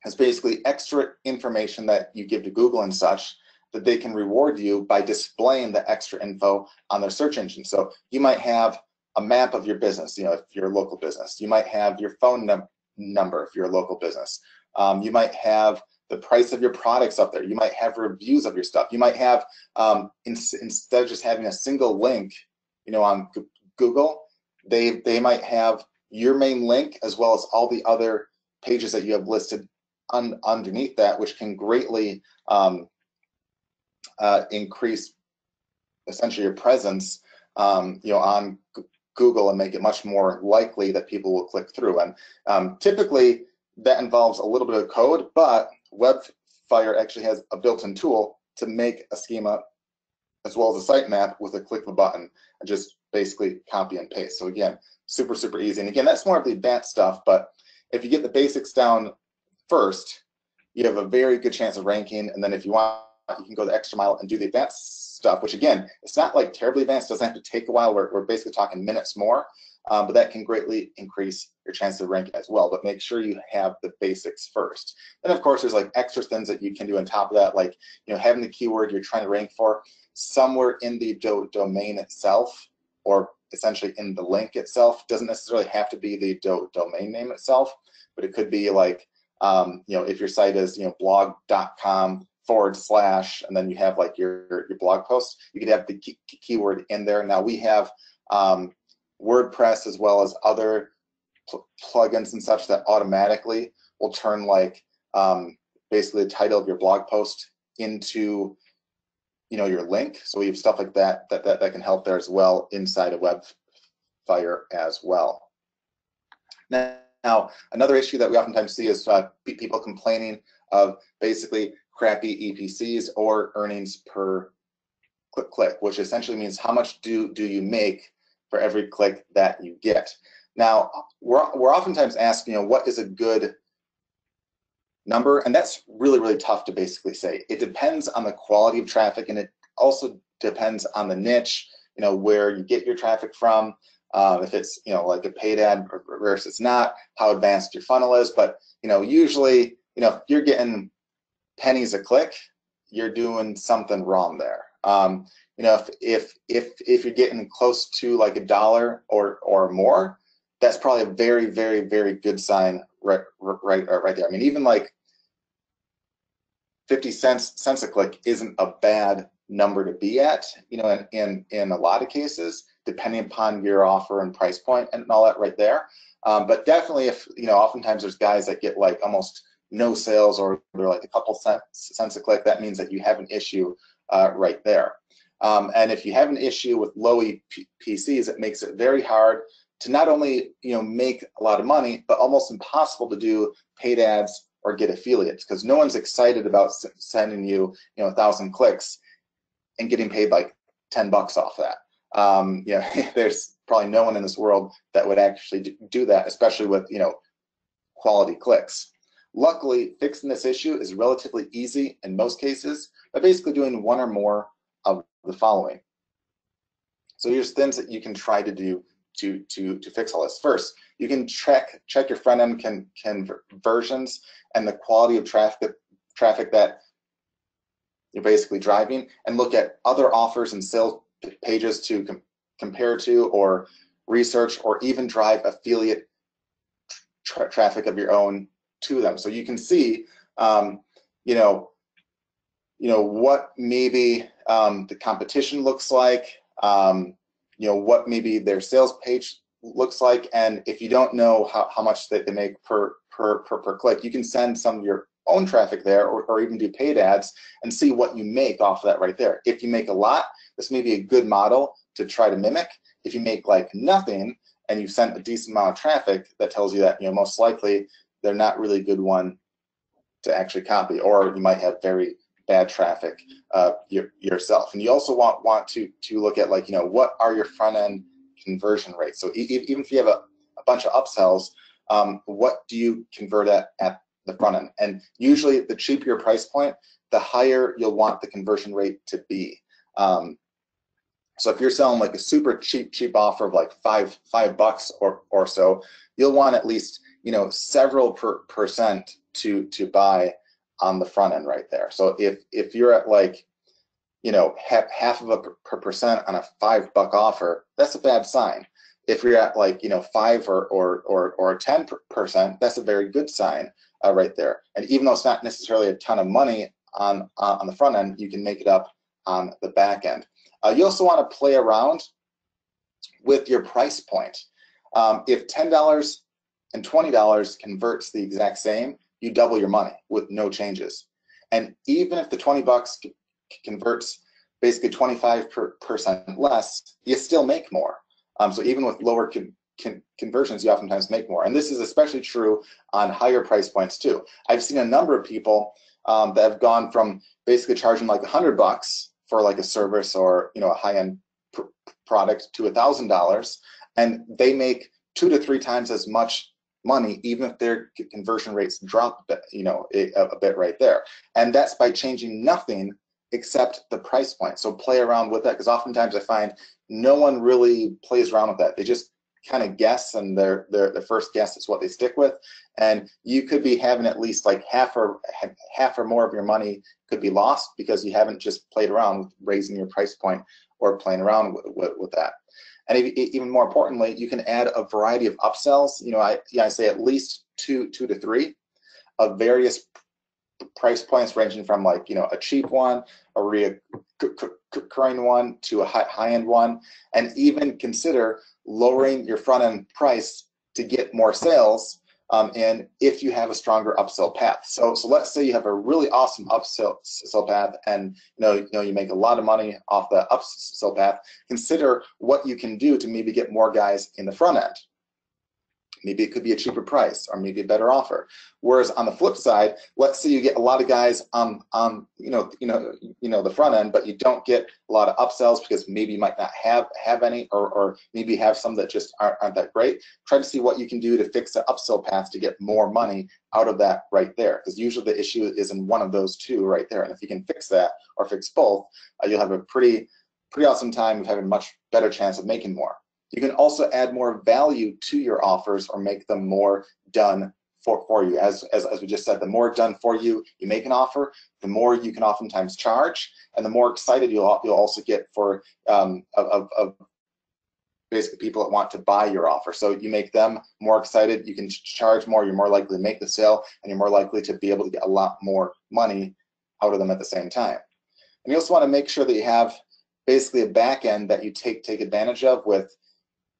has basically extra information that you give to Google and such that they can reward you by displaying the extra info on their search engine. So you might have a map of your business, you know, if you're a local business. You might have your phone number if you're a local business. You might have the price of your products up there. You might have reviews of your stuff. You might have, instead of just having a single link, you know, on Google, they might have your main link as well as all the other pages that you have listed underneath that, which can greatly increase essentially your presence, you know, on Google and make it much more likely that people will click through. And typically that involves a little bit of code, but Webfire actually has a built-in tool to make a schema as well as a sitemap with a click of a button and just basically copy and paste. So again, super, super easy. And again, that's more of the advanced stuff, but if you get the basics down first, you have a very good chance of ranking. And then if you want, you can go the extra mile and do the advanced stuff, which again, it's not like terribly advanced, it doesn't have to take a while. We're basically talking minutes more, but that can greatly increase your chance of ranking as well. But make sure you have the basics first. Then of course, there's like extra things that you can do on top of that, like, you know, having the keyword you're trying to rank for somewhere in the domain itself, or essentially in the link itself. Doesn't necessarily have to be the domain name itself, but it could be like, you know, if your site is, you know, blog.com/ and then you have like your blog post, you could have the keyword in there. Now we have WordPress as well as other plugins and such that automatically will turn like basically the title of your blog post into, you know, your link. So we have stuff like that can help there as well inside of Webfire as well. Now, another issue that we oftentimes see is people complaining of basically crappy EPCs or earnings per click, which essentially means how much do you make for every click that you get. Now, we're oftentimes asked, you know, what is a good number? And that's really, really tough to basically say. It depends on the quality of traffic, and it also depends on the niche, you know, where you get your traffic from. If it's, you know, like a paid ad versus not, how advanced your funnel is. But, you know, usually, you know, if you're getting pennies a click, you're doing something wrong there. You know, if you're getting close to like $1 or more, that's probably a very, very, very good sign right there. I mean, even like 50 cents a click isn't a bad number to be at, you know, in a lot of cases, depending upon your offer and price point and all that right there. But definitely, if, you know, oftentimes there's guys that get like almost no sales, or they're like a couple cents a click, that means that you have an issue right there. And if you have an issue with low EPCs, it makes it very hard to not only, you know, make a lot of money, but almost impossible to do paid ads or get affiliates, because no one's excited about sending you, you know, 1,000 clicks and getting paid like $10 off that. You know, there's probably no one in this world that would actually do that, especially with, you know, quality clicks. Luckily, fixing this issue is relatively easy in most cases by basically doing one or more of the following. So here's things that you can try to do to fix all this. First, you can check your front end conversions and the quality of traffic that you're basically driving, and look at other offers and sales pages to compare to, or research, or even drive affiliate traffic of your own to them. So you can see, you know, what maybe the competition looks like, you know, what maybe their sales page looks like, and if you don't know how much they make per click, you can send some of your own traffic there, or even do paid ads and see what you make off of that right there. If you make a lot, this may be a good model to try to mimic. If you make like nothing and you've sent a decent amount of traffic, that tells you that, you know, most likely they're not really a good one to actually copy, or you might have very bad traffic yourself. And you also want to look at, like, you know, what are your front end conversion rates? So even if you have a bunch of upsells, what do you convert at the front end? And usually the cheaper your price point, the higher you'll want the conversion rate to be. So if you're selling like a super cheap offer of like $5 or so, you'll want at least, you know, several percent to buy on the front end right there. So if you're at like, you know, half of a percent on a $5 offer, that's a bad sign. If you're at like, you know, 5 or 10%, that's a very good sign right there. And even though it's not necessarily a ton of money on the front end, you can make it up on the back end. You also want to play around with your price point. If $10 and $20 converts the exact same, you double your money with no changes. And even if the $20 converts basically 25% less, you still make more. So even with lower conversions, you oftentimes make more. And this is especially true on higher price points too. I've seen a number of people that have gone from basically charging like $100 for like a service or, you know, a high-end product to $1,000, and they make 2 to 3 times as much money, even if their conversion rates drop, you know, a bit right there. And that's by changing nothing except the price point. So play around with that, because oftentimes I find no one really plays around with that. They just kind of guess, and their first guess is what they stick with. And you could be having at least like half or more of your money could be lost because you haven't just played around with raising your price point or playing around with that. And even more importantly, you can add a variety of upsells. You know, I say at least two to three of various price points, ranging from, like, you know, a cheap one, a recurring one, to a high-end one, and even consider lowering your front-end price to get more sales. And if you have a stronger upsell path, so let's say you have a really awesome upsell path, and you know you make a lot of money off the upsell path. Consider what you can do to maybe get more guys in the front end. Maybe it could be a cheaper price, or maybe a better offer. Whereas on the flip side, let's say you get a lot of guys on you know the front end, but you don't get a lot of upsells because maybe you might not have any, or maybe have some that just aren't that great. Try to see what you can do to fix the upsell path to get more money out of that right there, because usually the issue is in one of those two right there. And if you can fix that, or fix both, you'll have a pretty awesome time of having a much better chance of making more. You can also add more value to your offers, or make them more done for you. As we just said, the more done for you make an offer, the more you can oftentimes charge, and the more excited you'll also get for of basically people that want to buy your offer. So you make them more excited, you can charge more, you're more likely to make the sale, and you're more likely to be able to get a lot more money out of them at the same time. And you also want to make sure that you have basically a back end that you take advantage of with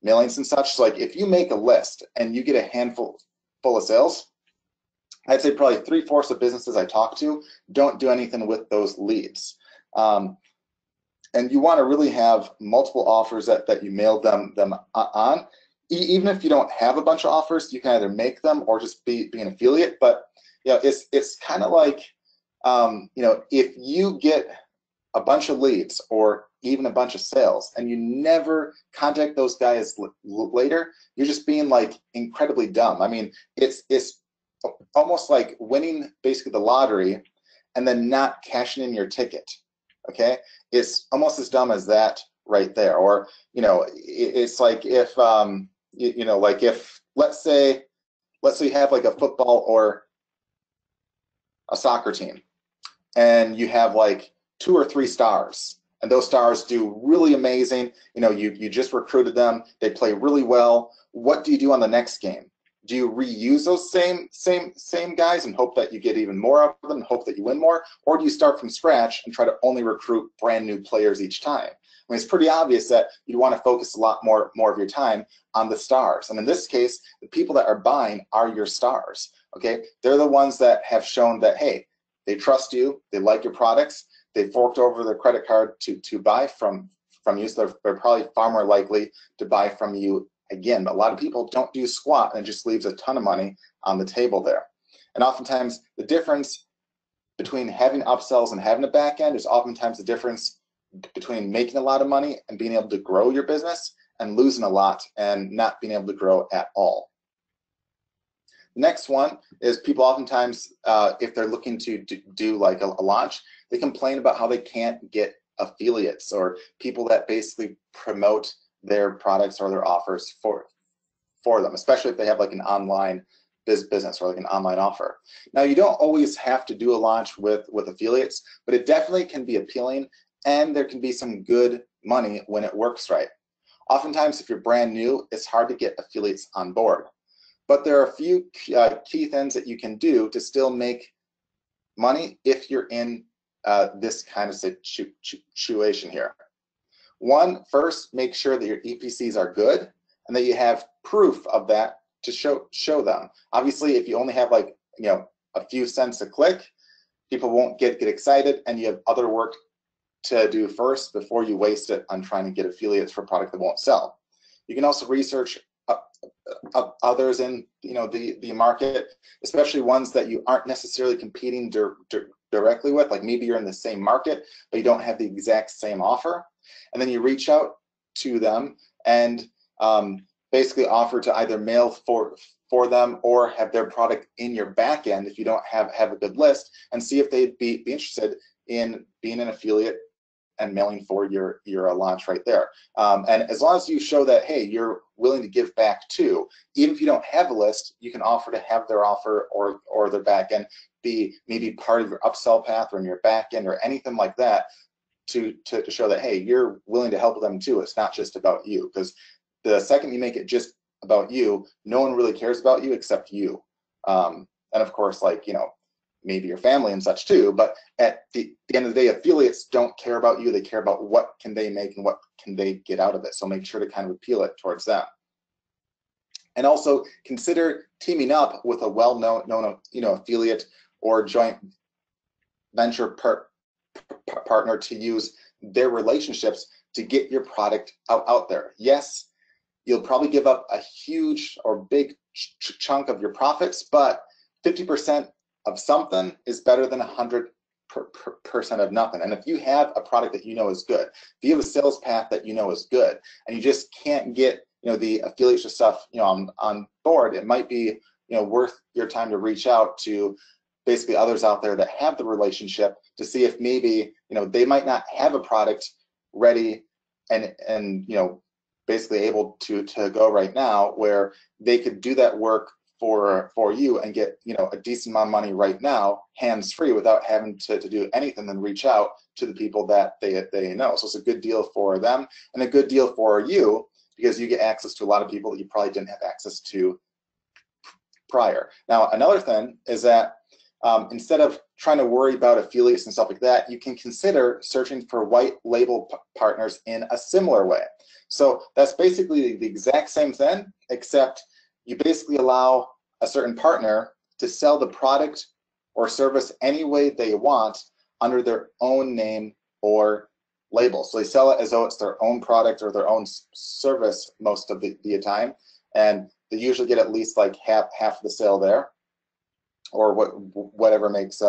mailings and such. So like if you make a list and you get a handful full of sales, I'd say probably 3/4 of businesses I talk to don't do anything with those leads. And you want to really have multiple offers that you mail them on. Even if you don't have a bunch of offers, you can either make them or just be an affiliate. But you know, it's kind of like you know, if you get a bunch of leads or even a bunch of sales, and you never contact those guys later, you're just being like incredibly dumb. I mean, it's almost like winning basically the lottery and then not cashing in your ticket. Okay, it's almost as dumb as that right there. Or you know, it's like if you know, like if let's say you have like a football or a soccer team, and you have like 2 or 3 stars, and those stars do really amazing. You know, you just recruited them, they play really well. What do you do on the next game? Do you reuse those same guys and hope that you get even more of them, and hope that you win more? Or do you start from scratch and try to only recruit brand new players each time? I mean, it's pretty obvious that you want to focus a lot more of your time on the stars. And in this case, the people that are buying are your stars. Okay, they're the ones that have shown that, hey, they trust you, they like your products, they forked over their credit card to buy from from you, so they're probably far more likely to buy from you again. But a lot of people don't do squat, and it just leaves a ton of money on the table there. And oftentimes the difference between having upsells and having a back end is oftentimes the difference between making a lot of money and being able to grow your business, and losing a lot and not being able to grow at all. The next one is people oftentimes, if they're looking to do like a launch, they complain about how they can't get affiliates or people that basically promote their products or their offers for them, especially if they have like an online business or like an online offer. Now, you don't always have to do a launch with affiliates, but it definitely can be appealing, and there can be some good money when it works right. Oftentimes, if you're brand new, it's hard to get affiliates on board. But there are a few key things that you can do to still make money if you're in this kind of situation here. One, first, make sure that your EPCs are good and that you have proof of that to show them. Obviously, if you only have like, you know, a few cents a click, people won't get excited, and you have other work to do first before you waste it on trying to get affiliates for a product that won't sell. You can also research others in, you know, the market, especially ones that you aren't necessarily competing directly with. Like maybe you're in the same market, but you don't have the exact same offer. And then you reach out to them and basically offer to either mail for them or have their product in your back end if you don't have a good list, and see if they'd be interested in being an affiliate and mailing for your launch right there. And as long as you show that, hey, you're willing to give back too, even if you don't have a list, you can offer to have their offer or their back end be maybe part of your upsell path or in your back end or anything like that to show that, hey, you're willing to help them too. It's not just about you, because the second you make it just about you, no one really cares about you except you. And of course, like, you know, maybe your family and such too, but at the end of the day, affiliates don't care about you. They care about what can they make and what can they get out of it. So make sure to kind of appeal it towards them. And also consider teaming up with a well-known, you know, affiliate or joint venture partner to use their relationships to get your product out there. Yes, you'll probably give up a huge or big chunk of your profits, but 50% of something is better than 100% of nothing. And if you have a product that you know is good, if you have a sales path that you know is good, and you just can't get, you know, the affiliation stuff, you know, on board, it might be, you know, worth your time to reach out to basically others out there that have the relationship to see if maybe, you know, they might not have a product ready and you know, basically able to go right now, where they could do that work for you and get, you know, a decent amount of money right now, hands-free, without having to do anything, then reach out to the people that they know. So it's a good deal for them and a good deal for you, because you get access to a lot of people that you probably didn't have access to prior. Now, another thing is that instead of trying to worry about affiliates and stuff like that, you can consider searching for white label partners in a similar way. So that's basically the exact same thing, except you basically allow a certain partner to sell the product or service any way they want under their own name or label. So they sell it as though it's their own product or their own service most of the time, and they usually get at least like half of the sale there, or whatever makes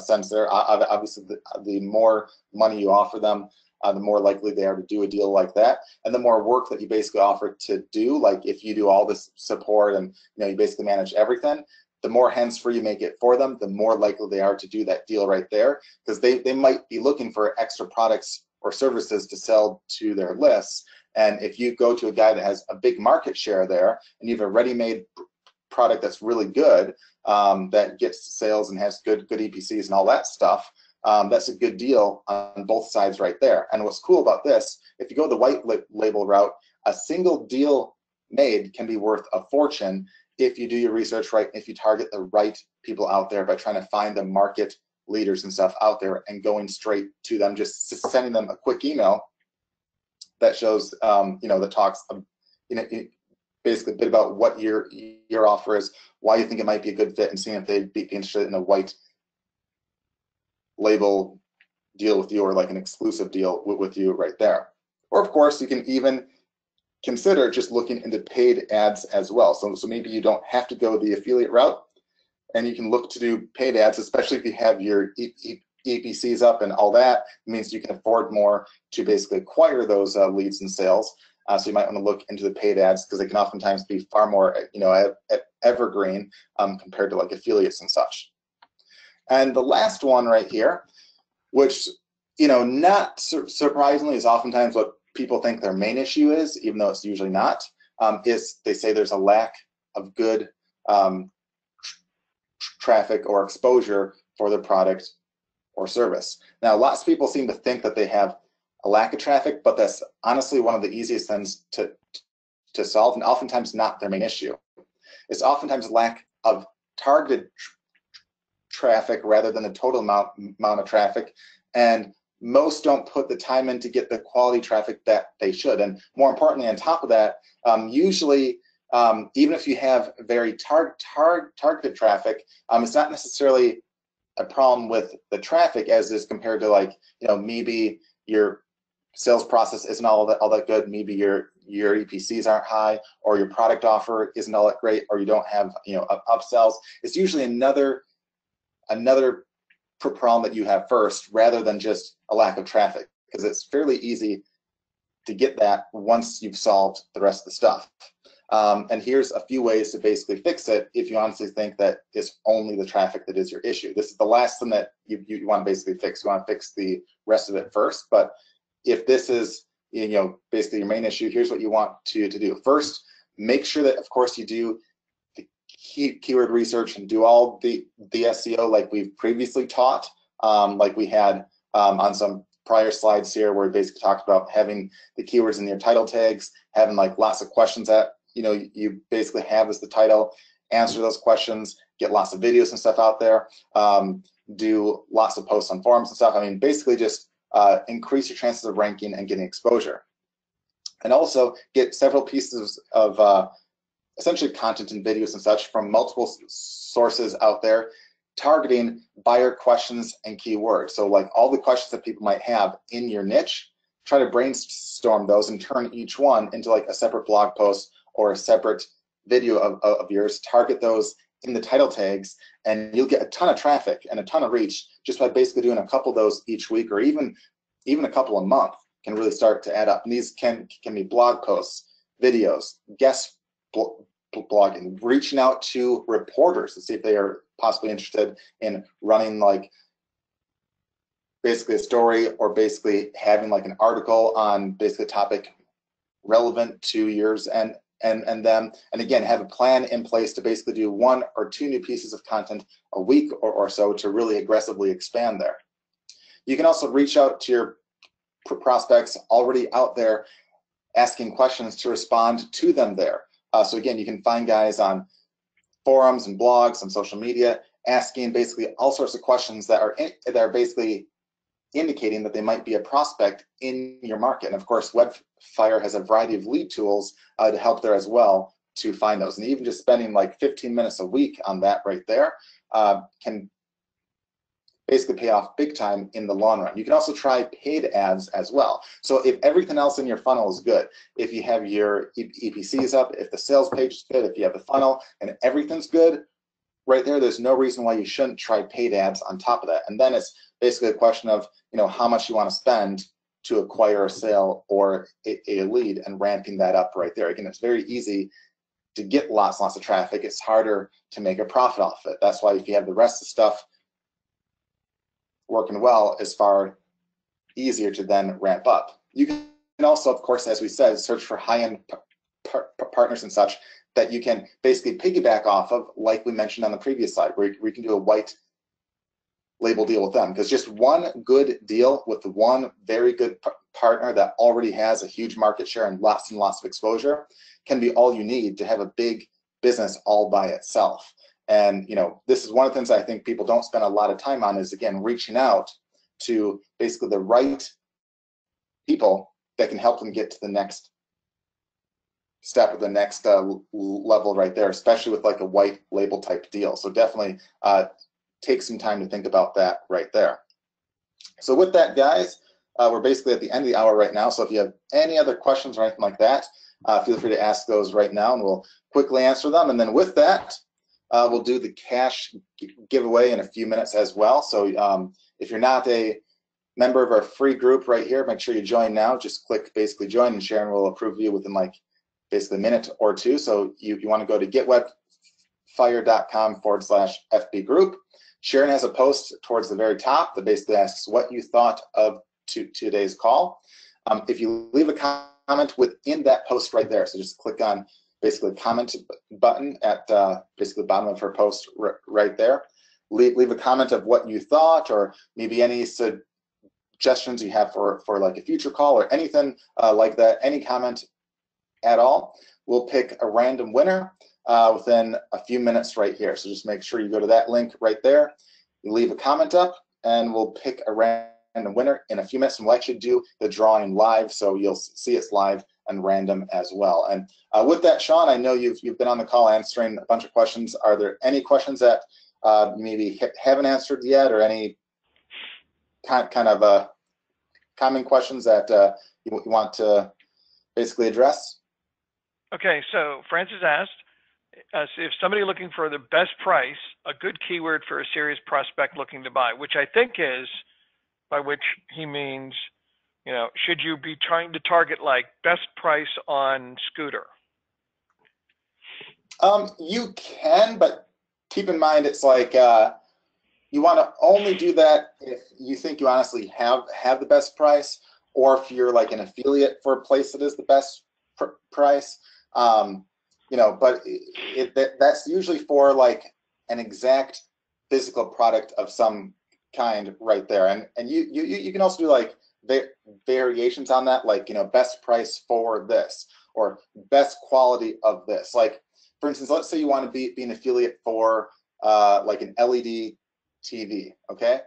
sense there. Obviously, the more money you offer them, the more likely they are to do a deal like that, and the more work that you basically offer to do. Like if you do all this support and, you know, you basically manage everything, the more hands-free you make it for them, the more likely they are to do that deal right there, because they might be looking for extra products or services to sell to their lists. And if you go to a guy that has a big market share there, and you have a ready-made product that's really good, that gets sales and has good EPCs and all that stuff, that's a good deal on both sides right there. And what's cool about this, if you go the white label route, a single deal made can be worth a fortune if you do your research right, if you target the right people out there by trying to find the market leaders and stuff out there and going straight to them, just sending them a quick email that shows, you know, that talks, you know, basically a bit about what your offer is, why you think it might be a good fit, and seeing if they'd be interested in a white label deal with you, or like an exclusive deal with you right there. Or of course, you can even consider just looking into paid ads as well. So maybe you don't have to go the affiliate route, and you can look to do paid ads, especially if you have your EPCs up and all that. It means you can afford more to basically acquire those leads and sales. So you might want to look into the paid ads because they can oftentimes be far more, evergreen compared to like affiliates and such. And the last one right here, which, not surprisingly is oftentimes what people think their main issue is, even though it's usually not, is they say there's a lack of good traffic or exposure for their product or service. Now, lots of people seem to think that they have a lack of traffic, but that's honestly one of the easiest things to solve, and oftentimes not their main issue. It's oftentimes lack of targeted traffic rather than the total amount of traffic, and most don't put the time in to get the quality traffic that they should. And more importantly, on top of that, usually even if you have very targeted traffic, it's not necessarily a problem with the traffic as is compared to maybe your sales process isn't all that good, maybe your EPCs aren't high, or your product offer isn't all that great, or you don't have upsells. It's usually another problem that you have first, rather than just a lack of traffic, because it's fairly easy to get that once you've solved the rest of the stuff. And here's a few ways to basically fix it if you honestly think that it's only the traffic that is your issue. This is the last thing that you want to basically fix. You want to fix the rest of it first. But if this is basically your main issue, here's what you want to do. First, make sure that, of course, you do the keyword research and do all the SEO like we've previously taught, like we had on some prior slides here, where we basically talked about having the keywords in your title tags, having lots of questions that you basically have as the title, answer those questions, get lots of videos and stuff out there, do lots of posts on forums and stuff. I mean, basically just increase your chances of ranking and getting exposure. And also get several pieces of essentially content and videos and such from multiple sources out there, targeting buyer questions and keywords. So all the questions that people might have in your niche, try to brainstorm those and turn each one into a separate blog post or a separate video of yours. Target those in the title tags, and you'll get a ton of traffic and a ton of reach just by basically doing a couple of those each week, or even a couple a month can really start to add up. And these can be blog posts, videos, guest blogging, reaching out to reporters to see if they are possibly interested in running basically a story, or basically having an article on basically a topic relevant to yours and them. And again, have a plan in place to basically do 1 or 2 new pieces of content a week or so to really aggressively expand there. You can also reach out to your prospects already out there, asking questions to respond to them there. So again, you can find guys on forums and blogs and social media asking basically all sorts of questions that are basically indicating that they might be a prospect in your market. And of course, Webfire has a variety of lead tools to help there as well to find those. And even just spending 15 minutes a week on that right there can basically pay off big time in the long run. You can also try paid ads as well. So if everything else in your funnel is good, if you have your EPCs up, if the sales page is good, if you have the funnel and everything's good, right there's no reason why you shouldn't try paid ads on top of that. And then it's basically a question of how much you want to spend to acquire a sale or a lead, and ramping that up right there. Again, it's very easy to get lots of traffic. It's harder to make a profit off it. That's why if you have the rest of the stuff working well, it's far easier to then ramp up. You can also, of course, as we said, search for high-end partners and such that you can basically piggyback off of, like we mentioned on the previous slide, where you can do a white label deal with them. Because just one good deal with one very good partner that already has a huge market share and lots of exposure can be all you need to have a big business all by itself. And this is one of the things I think people don't spend a lot of time on, is again reaching out to basically the right people that can help them get to the next step, or the next level right there, especially with a white label type deal. So definitely take some time to think about that right there. So with that, guys, we're basically at the end of the hour right now. So if you have any other questions or anything like that, feel free to ask those right now, and we'll quickly answer them. And then with that, we'll do the cash giveaway in a few minutes as well. So if you're not a member of our free group right here, make sure you join now. Just click basically join, and Sharon will approve you within like basically a minute or two. So you want to go to getwebfire.com/FB group. Sharon has a post towards the very top that basically asks what you thought of today's call. If you leave a comment within that post right there, so just click on basically comment button at basically the bottom of her post right there. Leave a comment of what you thought, or maybe any suggestions you have for like a future call or anything like that. Any comment at all. We'll pick a random winner within a few minutes right here. So just make sure you go to that link right there, you leave a comment up, and we'll pick a random winner in a few minutes, and we'll actually do the drawing live, so you'll see it's live and random as well. And with that, Sean, I know you've been on the call answering a bunch of questions. Are there any questions that maybe haven't answered yet, or any kind of common questions that you want to basically address? Okay, so Francis asked, if somebody looking for the best price, a good keyword for a serious prospect looking to buy, which I think is, by which he means, you know, should you be trying to target like best price on scooter? You can, but keep in mind it's like you want to only do that if you think you honestly have the best price, or if you're like an affiliate for a place that is the best price. You know, but that's usually for like an exact physical product of some kind right there. And you can also do like variations on that, like, you know, best price for this, or best quality of this. Like, for instance, let's say you want to be an affiliate for like an LED TV. Okay,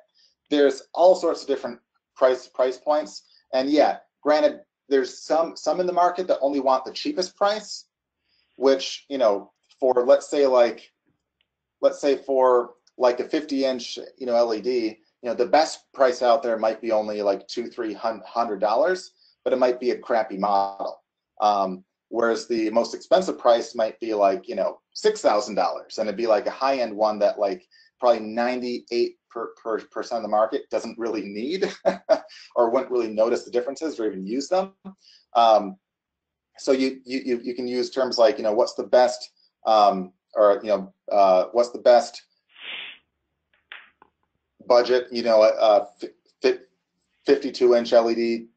there's all sorts of different price points, and yeah, granted, there's some in the market that only want the cheapest price, which, you know, for let's say for like a 50-inch, you know, LED, you know, the best price out there might be only like $200-300, but it might be a crappy model. Whereas the most expensive price might be like, you know, $6,000, and it'd be like a high-end one that like probably 98% of the market doesn't really need or wouldn't really notice the differences or even use them. So you can use terms like, you know, what's the best, or, you know, what's the best budget, you know, 52-inch LED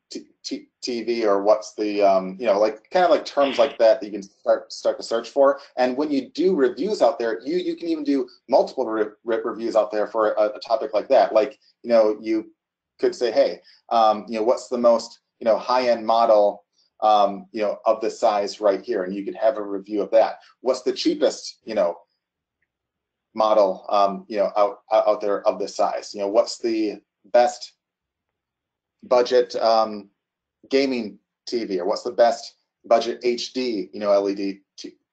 TV, or what's the, you know, like kind of like terms like that you can start to search for. And when you do reviews out there, you can even do multiple reviews out there for a topic like that. Like, you know, you could say, hey, you know, what's the most, you know, high-end model, you know, of the size right here, and you could have a review of that. What's the cheapest, you know, model, you know, out there of this size? You know, what's the best budget gaming TV, or what's the best budget HD, you know, LED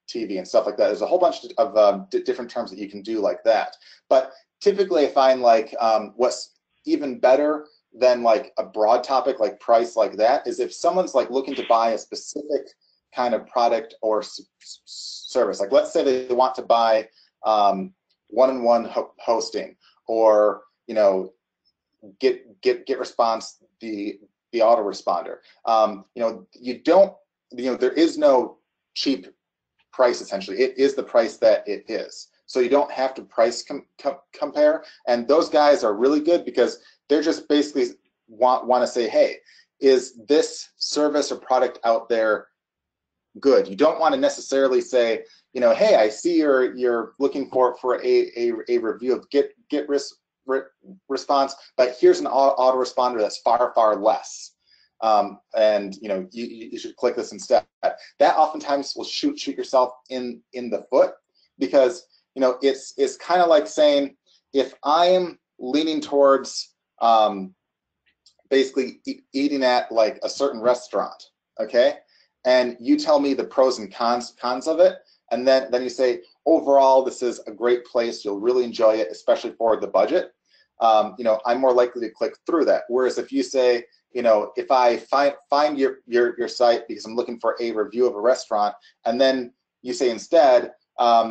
TV and stuff like that. There's a whole bunch of different terms that you can do like that. But typically, I find like what's even better than like a broad topic like price like that is if someone's like looking to buy a specific kind of product or service. Like, let's say they want to buy one-on-one hosting, or, you know, get response, the autoresponder. You know, there is no cheap price. Essentially, it is the price that it is. So you don't have to price compare. And those guys are really good because they're just basically want to say, hey, is this service or product out there good? You don't want to necessarily say, you know, hey, I see you're looking for a review of get response, but here's an autoresponder that's far less, and you know, you should click this instead. That oftentimes will shoot yourself in the foot, because, you know, it's kind of like saying, if I'm leaning towards basically eating at like a certain restaurant, okay, and you tell me the pros and cons of it, and then you say, overall, this is a great place, you'll really enjoy it, especially for the budget, you know, I'm more likely to click through that. Whereas if you say, if I find your site because I'm looking for a review of a restaurant, and then you say instead,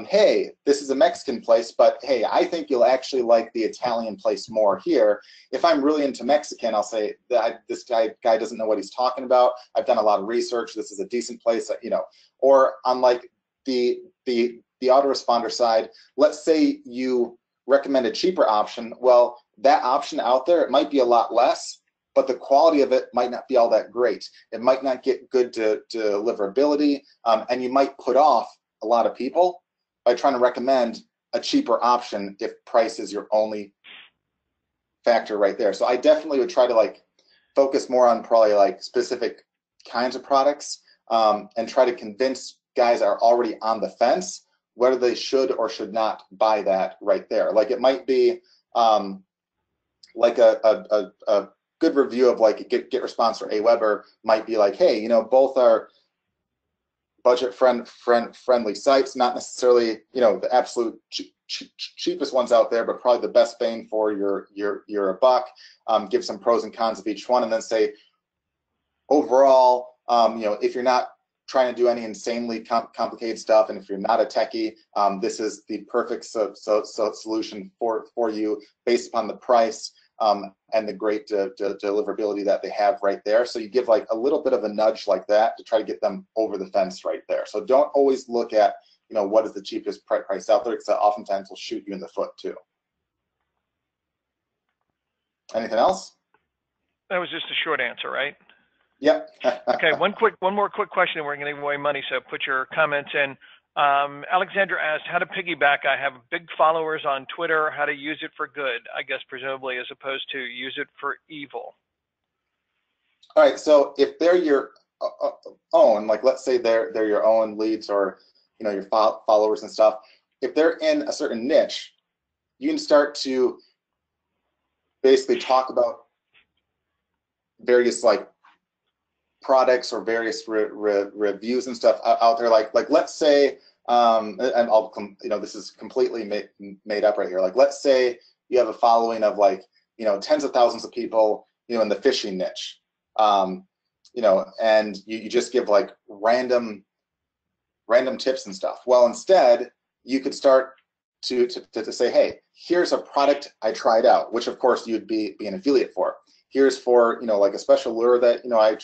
hey, this is a Mexican place, but hey, I think you'll actually like the Italian place more here. If I'm really into Mexican, I'll say that this guy doesn't know what he's talking about. I've done a lot of research. This is a decent place, Or on like the autoresponder side, let's say you recommend a cheaper option. Well, that option out there, it might be a lot less, but the quality of it might not be all that great. It might not get good deliverability, and you might put off a lot of people by trying to recommend a cheaper option if price is your only factor right there. So I definitely would try to like focus more on probably like specific kinds of products, and try to convince guys that are already on the fence whether they should or should not buy that right there. Like it might be like a good review of like get response for AWeber might be like, hey, both are budget friendly sites, not necessarily the absolute cheapest ones out there, but probably the best bang for your buck. Give some pros and cons of each one, and then say overall, if you're not trying to do any insanely complicated stuff, and if you're not a techie, this is the perfect solution for you based upon the price and the great deliverability that they have right there. So you give like a little bit of a nudge like that to try to get them over the fence right there. So don't always look at what is the cheapest price out there, because that oftentimes will shoot you in the foot too. Anything else? That was just a short answer, right? Yep. Okay, one more quick question, and we're going to give away money, so put your comments in. Alexander asked how to piggyback. I have big followers on Twitter, how to use it for good, I guess presumably, as opposed to use it for evil. All right, so if they're your own, like let's say they're your own leads or your followers and stuff, if they're in a certain niche, you can start to basically talk about various like products or various reviews and stuff out there. Like let's say, and this is completely made up right here. Like let's say you have a following of like tens of thousands of people in the fishing niche, and you just give like random tips and stuff. Well, instead you could start to say, hey, here's a product I tried out, which of course you'd be an affiliate for. Here's for like a special lure that I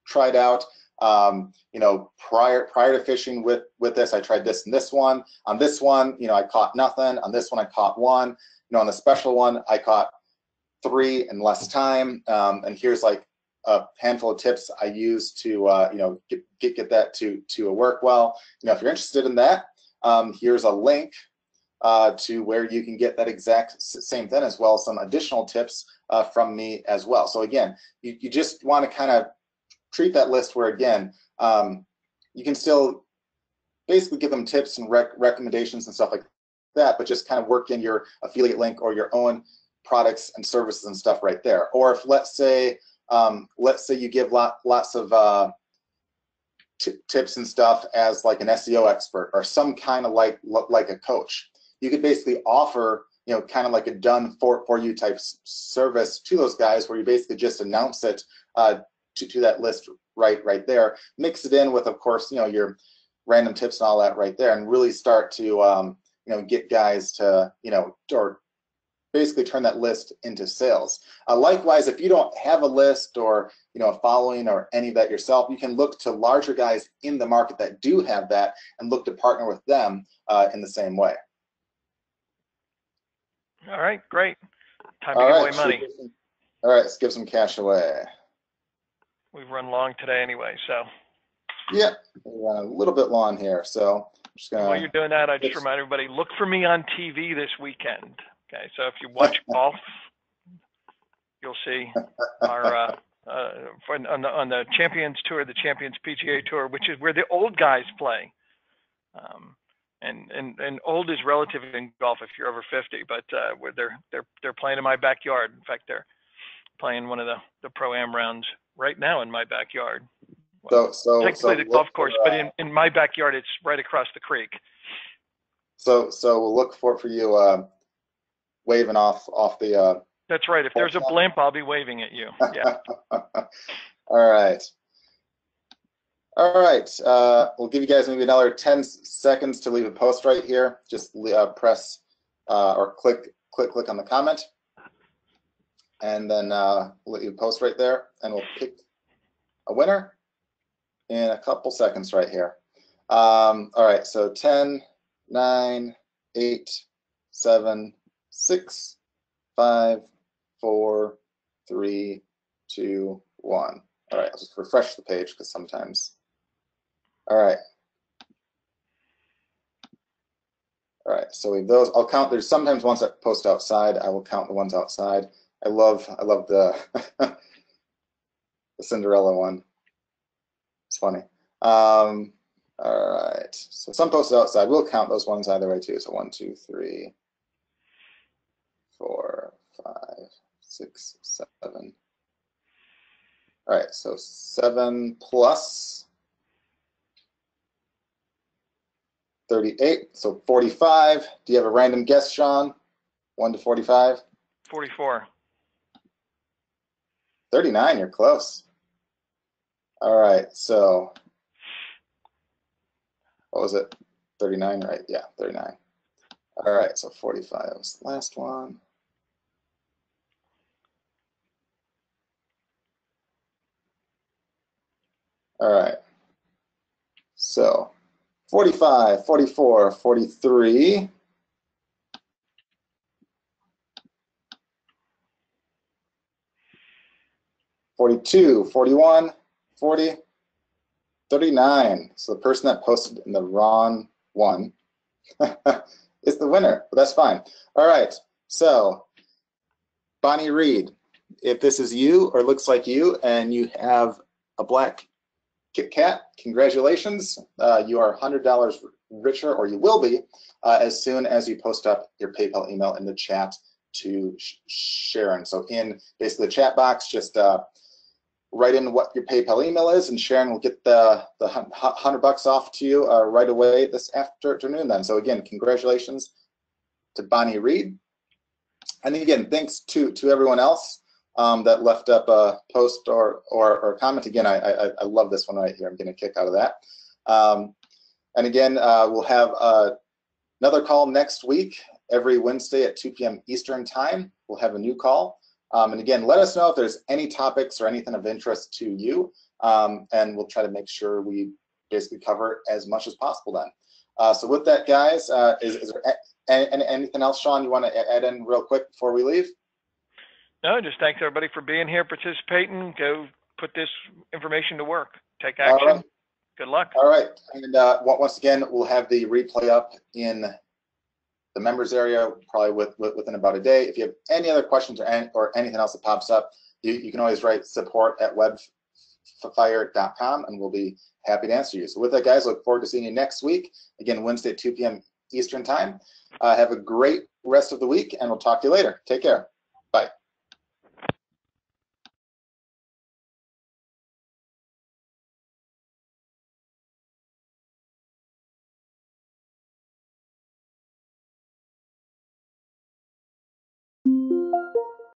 tried out. Prior to fishing with this, I tried this and this one. On this one, I caught nothing. On this one, I caught one. On the special one, I caught 3 in less time. And here's like a handful of tips I use to get that to work well. If you're interested in that, here's a link to where you can get that exact same thing, as well as some additional tips from me as well. So again, you just want to kind of treat that list where, again, you can still basically give them tips and recommendations and stuff like that, but just kind of work in your affiliate link or your own products and services and stuff right there. Or if let's say you give lots of tips and stuff as like an SEO expert or some kind of like a coach, you could basically offer kind of like a done for you type service to those guys, where you basically just announce it to that list right there, mix it in with, of course, your random tips and all that right there, and really start to get guys to or basically turn that list into sales. Likewise, if you don't have a list or a following or any of that yourself, you can look to larger guys in the market that do have that and look to partner with them in the same way. All right, great. Time to give away money. All right, let's give some cash away. We've run long today anyway, so. Yeah, we run a little bit long here, so I'm just gonna. While you're doing that, I just remind everybody, look for me on TV this weekend. Okay, so if you watch golf, you'll see our on the Champions Tour, the Champions PGA Tour, which is where the old guys play. And old is relative in golf if you're over 50, but where they're playing in my backyard. In fact, they're playing one of the Pro-Am rounds right now in my backyard. Well, technically the golf course, but in my backyard, it's right across the creek. So we'll look for you waving off the That's right. If there's a blimp, I'll be waving at you. Yeah. All right. All right. We'll give you guys maybe another 10 seconds to leave a post right here. Just press or click on the comment, and then we'll let you post right there, and we'll pick a winner in a couple seconds right here. All right. So 10, 9, 8, 7, 6, 5, 4, 3, 2, 1. All right. I'll just refresh the page because sometimes. All right. All right, so we have those. I'll count. There's sometimes ones that post outside. I will count the ones outside. I love the the Cinderella one. It's funny. All right, so some posted outside. We'll count those ones either way too. So 1, 2, 3, 4, 5, 6, 7. All right, so 7 plus 38, so 45. Do you have a random guess, Sean? 1 to 45? 44. 39, you're close. All right, so what was it? 39, right? Yeah, 39. All right, so 45 was the last one. All right, so 45, 44, 43. 42, 41, 40, 39. So the person that posted in the wrong one is the winner, but that's fine. All right, so Bonnie Reed, if this is you or looks like you and you have a black Kit Kat, congratulations. You are $100 richer, or you will be, as soon as you post up your PayPal email in the chat to Sharon. So in basically the chat box, just write in what your PayPal email is, and Sharon will get the $100 off to you right away this afternoon then. So again, congratulations to Bonnie Reed. And again, thanks to everyone else that left up a post or comment. Again, I love this one right here. I'm getting a kick out of that. And again, we'll have another call next week, every Wednesday at 2 p.m. Eastern time. We'll have a new call. And again, let us know if there's any topics or anything of interest to you, and we'll try to make sure we basically cover as much as possible then. So with that, guys, is there anything else, Sean, you want to add in real quick before we leave? No, just thanks everybody for being here, participating. Go put this information to work. Take action. Right. Good luck. All right. And once again, we'll have the replay up in the members area probably within about a day. If you have any other questions or anything else that pops up, you can always write support@webfire.com, and we'll be happy to answer you. So with that, guys, look forward to seeing you next week. Again, Wednesday at 2 p.m. Eastern time. Have a great rest of the week, and we'll talk to you later. Take care.